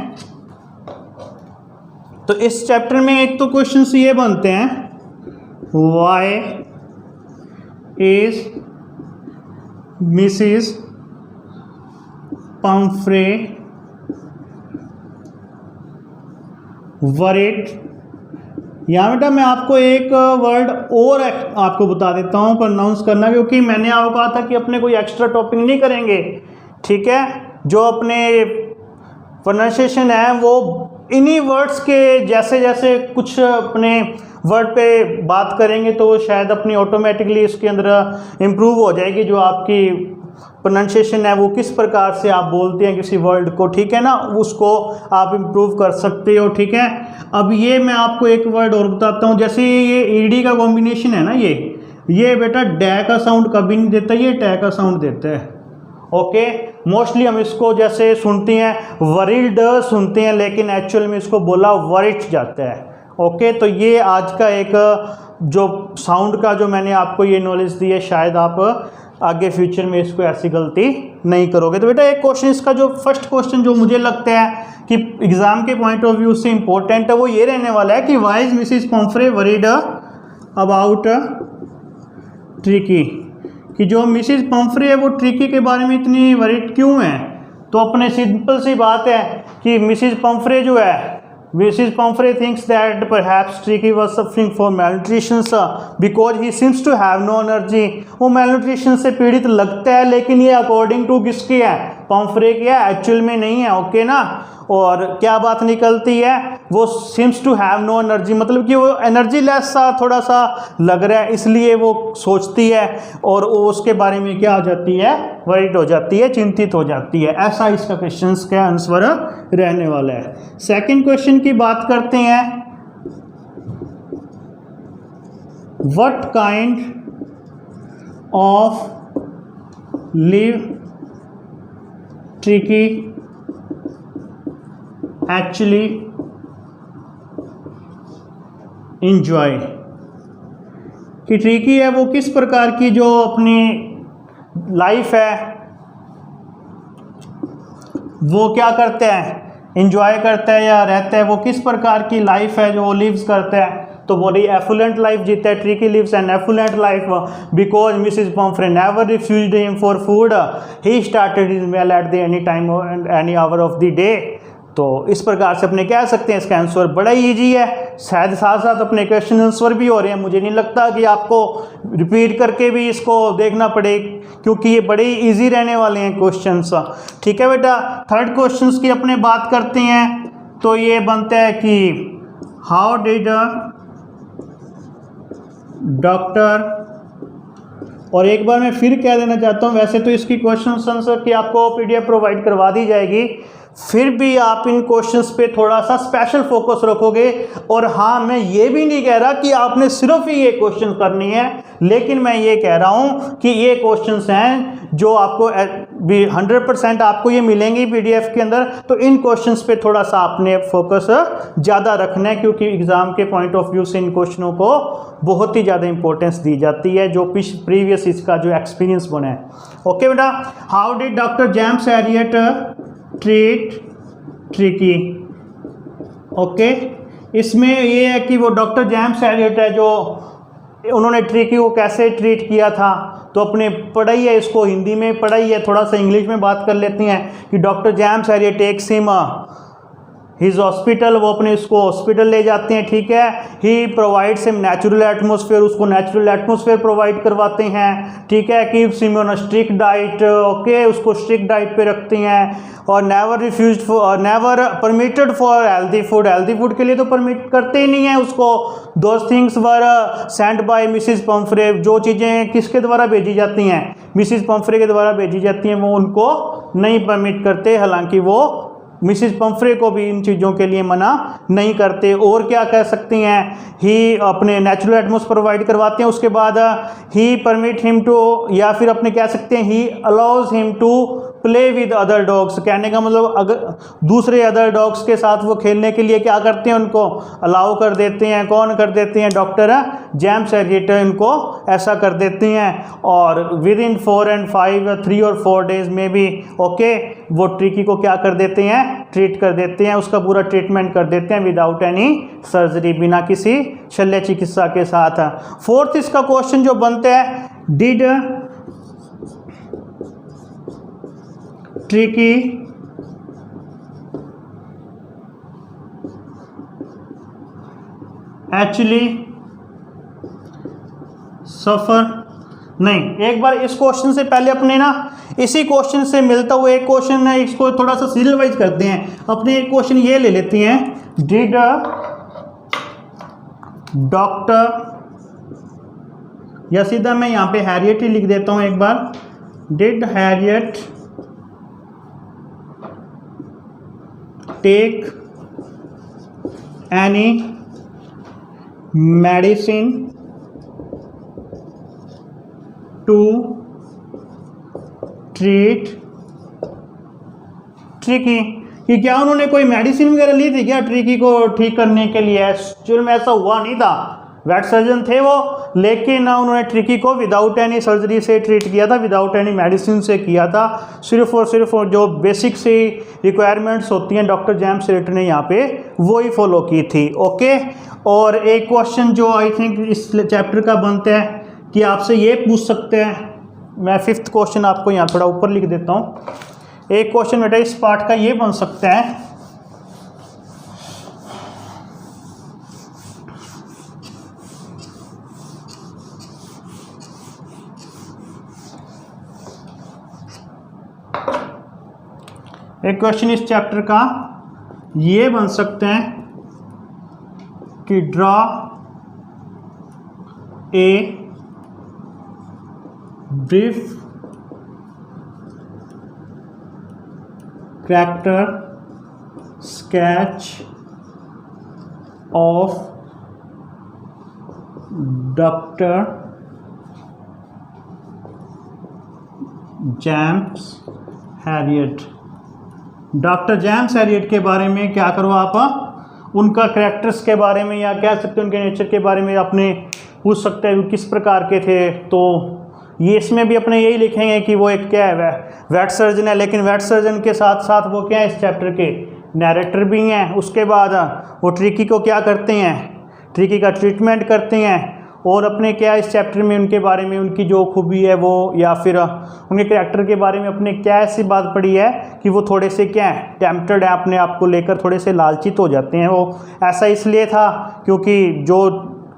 तो इस चैप्टर में एक तो क्वेश्चन ये बनते हैं, why is Mrs Pomfrey worried. यहाँ बेटा मैं आपको एक वर्ड और आपको बता देता हूँ प्रोनाउंस करना, क्योंकि मैंने आपको कहा था कि अपने कोई एक्स्ट्रा टॉपिक नहीं करेंगे, ठीक है। जो अपने प्रोनाउंसिएशन है वो इन्हीं वर्ड्स के जैसे जैसे कुछ अपने वर्ड पे बात करेंगे तो शायद अपनी ऑटोमेटिकली इसके अंदर इम्प्रूव हो जाएगी। जो आपकी प्रोनाउंसिएशन है वो किस प्रकार से आप बोलते हैं किसी वर्ड को, ठीक है ना, उसको आप इम्प्रूव कर सकते हो, ठीक है। अब ये मैं आपको एक वर्ड और बताता हूँ, जैसे ये ईडी का कॉम्बिनेशन है ना, ये बेटा डै का साउंड कभी नहीं देता, ये टै का साउंड देता है। ओके, मोस्टली हम इसको जैसे सुनते हैं वरिल्ड सुनते हैं, लेकिन एक्चुअल में इसको बोला वरिट जाता है। ओके, तो ये आज का एक जो साउंड का जो मैंने आपको ये नॉलेज दी है, शायद आप आगे फ्यूचर में इसको ऐसी गलती नहीं करोगे। तो बेटा एक क्वेश्चन इसका जो फर्स्ट क्वेश्चन जो मुझे लगता है कि एग्जाम के पॉइंट ऑफ व्यू से इंपॉर्टेंट है वो ये रहने वाला है कि why is Mrs Pomfrey worried about tricky, कि जो मिसिस पम्फ्रे है वो ट्रिकी के बारे में इतनी वरीड क्यों है। तो अपने सिंपल सी बात है कि मिसिस पम्फ्रे जो है, Mrs. Pumphrey thinks that perhaps Tricky was suffering from malnutrition because he seems to have no energy। वो malnutrition से पीड़ित लगता है, लेकिन ये अकॉर्डिंग टू किसकी है? पम्फ्रे की है, एक्चुअल में नहीं है। ओके ना। और क्या बात निकलती है, वो seems to have no energy, मतलब कि वो एनर्जी लेस सा थोड़ा सा लग रहा है, इसलिए वो सोचती है और वो उसके बारे में क्या हो जाती है, वरीड हो जाती है, चिंतित हो जाती है। ऐसा इसका क्वेश्चन का आंसर रहने वाला है। सेकंड क्वेश्चन की बात करते हैं, what kind of live tricky actually enjoy, कि ट्रिकी है वो किस प्रकार की जो अपनी लाइफ है वो क्या करता है, इंजॉय करता है या रहता है, वो किस प्रकार की लाइफ है जो वो लिव्स करता है। तो बड़ी एफुलेंट लाइफ जीता है। Tricki lives an affluent life because Mrs Pumphrey never refused him for food, he started his meal at the any time any hour of the day. तो इस प्रकार से अपने कह सकते हैं इसका आंसर बड़ा ही ईजी है। शायद साथ साथ अपने क्वेश्चन आंसर भी हो रहे हैं, मुझे नहीं लगता कि आपको रिपीट करके भी इसको देखना पड़े, क्योंकि ये बड़े ही ईजी रहने वाले हैं क्वेश्चंस। ठीक है बेटा, थर्ड क्वेश्चंस की अपने बात करते हैं। तो ये बनता है कि हाउ डिड डॉक्टर, और एक बार मैं फिर कह देना चाहता हूँ, वैसे तो इसकी क्वेश्चन आंसर की आपको पीडीएफ प्रोवाइड करवा दी जाएगी, फिर भी आप इन क्वेश्चंस पे थोड़ा सा स्पेशल फोकस रखोगे। और हाँ, मैं ये भी नहीं कह रहा कि आपने सिर्फ ही ये क्वेश्चन करनी है, लेकिन मैं ये कह रहा हूँ कि ये क्वेश्चंस हैं जो आपको 100% आपको ये मिलेंगे पीडीएफ के अंदर। तो इन क्वेश्चंस पे थोड़ा सा आपने फोकस ज़्यादा रखना है, क्योंकि एग्ज़ाम के पॉइंट ऑफ व्यू से इन क्वेश्चनों को बहुत ही ज़्यादा इंपॉर्टेंस दी जाती है, जो प्रीवियस इसका जो एक्सपीरियंस बना है। ओके बेटा, how did doctor James Harriet treat tricky? Okay, इसमें ये है कि वो डॉक्टर जेम्स हैरियट है, जो उन्होंने ट्रिकी को कैसे ट्रीट किया था। तो अपने पढ़ाई है, इसको हिंदी में पढ़ाई है, थोड़ा सा इंग्लिश में बात कर लेती हैं कि doctor James Herriot takes him his hospital, वो अपने उसको हॉस्पिटल ले जाते हैं, ठीक है। He provides him natural atmosphere, उसको नेचुरल एटमोसफेयर प्रोवाइड करवाते हैं, ठीक है। Keeps him on a strict diet, okay, उसको स्ट्रिक्ट डाइट पे रखते हैं। और never refused for, never permitted for healthy food, healthy food के लिए तो परमिट करते ही नहीं है उसको। Those things were sent bye Mrs Pomfrey, जो चीज़ें किसके द्वारा भेजी जाती हैं, मिसिज पम्फ्रे के द्वारा भेजी जाती हैं, वो उनको नहीं परमिट करते, हालांकि वो मिसिज पम्फ्रे को भी इन चीज़ों के लिए मना नहीं करते। और क्या कह सकती हैं, ही अपने नेचुरल एटमोसफेयर प्रोवाइड करवाते हैं। उसके बाद ही परमिट हिम टू, या फिर अपने कह सकते हैं he allows him to play with other dogs. कहने का मतलब अगर दूसरे अदर डॉग्स के साथ वो खेलने के लिए क्या करते हैं, उनको अलाउ कर देते हैं। कौन कर देते हैं? डॉक्टर जेम्स हैरियट इनको ऐसा कर देते हैं। और विद इन 4 and 5 3 और 4 days में भी, ओके, वो ट्रिकी को क्या कर देते हैं, ट्रीट कर देते हैं, उसका पूरा ट्रीटमेंट कर देते हैं विदाउट एनी सर्जरी, बिना किसी शल्य चिकित्सा के साथ। फोर्थ इसका क्वेश्चन जो बनता है, डिड ट्रिकी एक्चुअली सफर? नहीं, एक बार इस क्वेश्चन से पहले अपने ना इसी क्वेश्चन से मिलता हुआ एक क्वेश्चन है, इसको थोड़ा सा सीरियल वाइज करते हैं। अपने एक क्वेश्चन ये ले लेते हैं, डिड डॉक्टर, या सीधा मैं यहाँ पे हैरियट ही लिख देता हूँ एक बार, did Herriot take any medicine to treat Tricky? कि क्या उन्होंने कोई मेडिसिन वगैरह ली थी क्या ट्रिकी को ठीक करने के लिए? एक्चुअल में ऐसा हुआ नहीं था, वेट सर्जन थे वो, लेकिन उन्होंने ट्रिकी को विदाउट एनी सर्जरी से ट्रीट किया था, विदाउट एनी मेडिसिन से किया था। सिर्फ और सिर्फ जो बेसिक सी रिक्वायरमेंट्स होती हैं डॉक्टर जेम्स हैरियट ने यहाँ पे वही फॉलो की थी। ओके, और एक क्वेश्चन जो आई थिंक इस चैप्टर का बनता है कि आपसे ये पूछ सकते हैं, मैं 5th क्वेश्चन आपको यहाँ थोड़ा ऊपर लिख देता हूँ। एक क्वेश्चन बेटा इस पार्ट का ये बन सकता है, एक क्वेश्चन इस चैप्टर का ये बन सकते हैं कि draw a brief character sketch of doctor James Herriot. Doctor James Harriet के बारे में क्या करो आप, उनका कैरेक्टर्स के बारे में, या कह सकते हैं उनके नेचर के बारे में अपने पूछ सकते हैं किस प्रकार के थे। तो ये इसमें भी अपने यही लिखेंगे कि वो एक क्या है, वेट सर्जन है, लेकिन वेट सर्जन के साथ साथ वो क्या है, इस चैप्टर के नैरेटर भी हैं। उसके बाद वो ट्रिकी को क्या करते हैं, ट्रिकी का ट्रीटमेंट करते हैं। और अपने क्या इस चैप्टर में उनके बारे में, उनकी जो खूबी है वो, या फिर उनके कैरेक्टर के बारे में अपने क्या ऐसी बात पड़ी है कि वो थोड़े से क्या है, टेम्प्टेड है, अपने आप को लेकर थोड़े से लालचित हो जाते हैं। वो ऐसा इसलिए था क्योंकि जो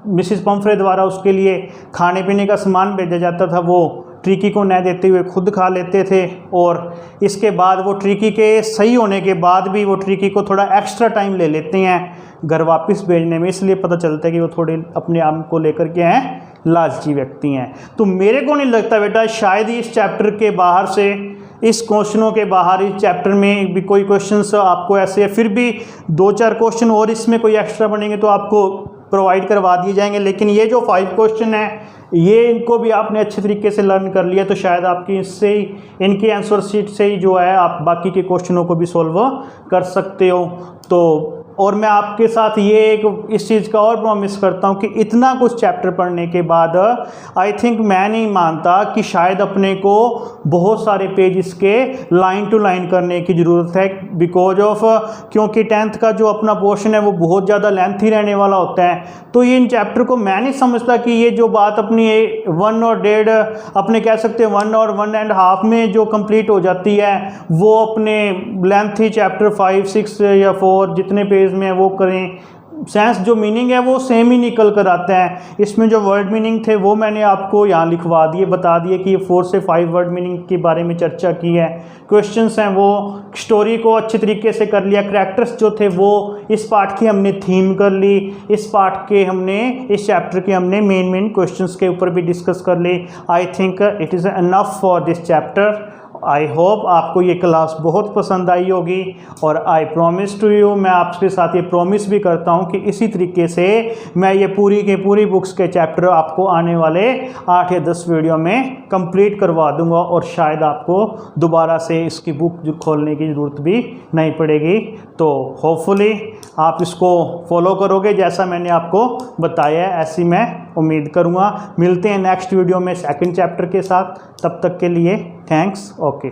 मिसिज पम्फ्रे द्वारा उसके लिए खाने पीने का सामान भेजा जाता था वो ट्रिकी को न देते हुए खुद खा लेते थे। और इसके बाद वो ट्रिकी के सही होने के बाद भी वो ट्रिकी को थोड़ा एक्स्ट्रा टाइम ले लेते हैं घर वापस भेजने में। इसलिए पता चलता है कि वो थोड़े अपने आप को लेकर के हैं लालची व्यक्ति हैं। तो मेरे को नहीं लगता बेटा शायद ही इस चैप्टर के बाहर से इस क्वेश्चनों के बाहर इस चैप्टर में भी कोई क्वेश्चंस आपको ऐसे फिर भी 2-4 क्वेश्चन और इसमें कोई एक्स्ट्रा बनेंगे तो आपको प्रोवाइड करवा दिए जाएंगे, लेकिन ये जो 5 क्वेश्चन है ये इनको भी आपने अच्छे तरीके से लर्न कर लिया तो शायद आपकी इससे ही इनकी आंसर शीट से ही जो है आप बाकी के क्वेश्चनों को भी सॉल्व कर सकते हो। तो और मैं आपके साथ ये एक इस चीज़ का और प्रॉमिस करता हूँ कि इतना कुछ चैप्टर पढ़ने के बाद आई थिंक मैं नहीं मानता कि शायद अपने को बहुत सारे पेज इसके लाइन टू लाइन करने की ज़रूरत है, बिकॉज ऑफ क्योंकि 10th का जो अपना पोर्शन है वो बहुत ज़्यादा लेंथी रहने वाला होता है। तो ये इन चैप्टर को मैं नहीं समझता कि ये जो बात अपनी 1 और 1.5 अपने कह सकते हैं 1 और 1.5 में जो कंप्लीट हो जाती है वो अपने लेंथी चैप्टर 5, 6 या 4 जितने पेज में वो करें। सेंस जो मीनिंग है वो सेम ही निकल कर आता है। इसमें जो वर्ड मीनिंग थे वो मैंने आपको यहाँ लिखवा दिए, बता दिए कि ये 4 से 5 वर्ड मीनिंग के बारे में चर्चा की है। क्वेश्चंस हैं वो स्टोरी को अच्छे तरीके से कर लिया, करैक्टर्स जो थे वो इस पार्ट की हमने थीम कर ली, इस पार्ट के हमने इस चैप्टर के हमने मेन क्वेश्चंस के ऊपर भी डिस्कस कर ली। I think it is enough for this chapter. I hope आपको ये क्लास बहुत पसंद आई होगी और आई प्रॉमिस टू यू, मैं आपके साथ ये प्रॉमिस भी करता हूँ कि इसी तरीके से मैं ये पूरी के पूरी बुक्स के चैप्टर आपको आने वाले 8 या 10 वीडियो में कंप्लीट करवा दूंगा और शायद आपको दोबारा से इसकी बुक जो खोलने की ज़रूरत भी नहीं पड़ेगी। तो होपफुली आप इसको फॉलो करोगे जैसा मैंने आपको बताया है, ऐसी मैं उम्मीद करूँगा। मिलते हैं नेक्स्ट वीडियो में 2nd चैप्टर के साथ, तब तक के लिए थैंक्स। ओके।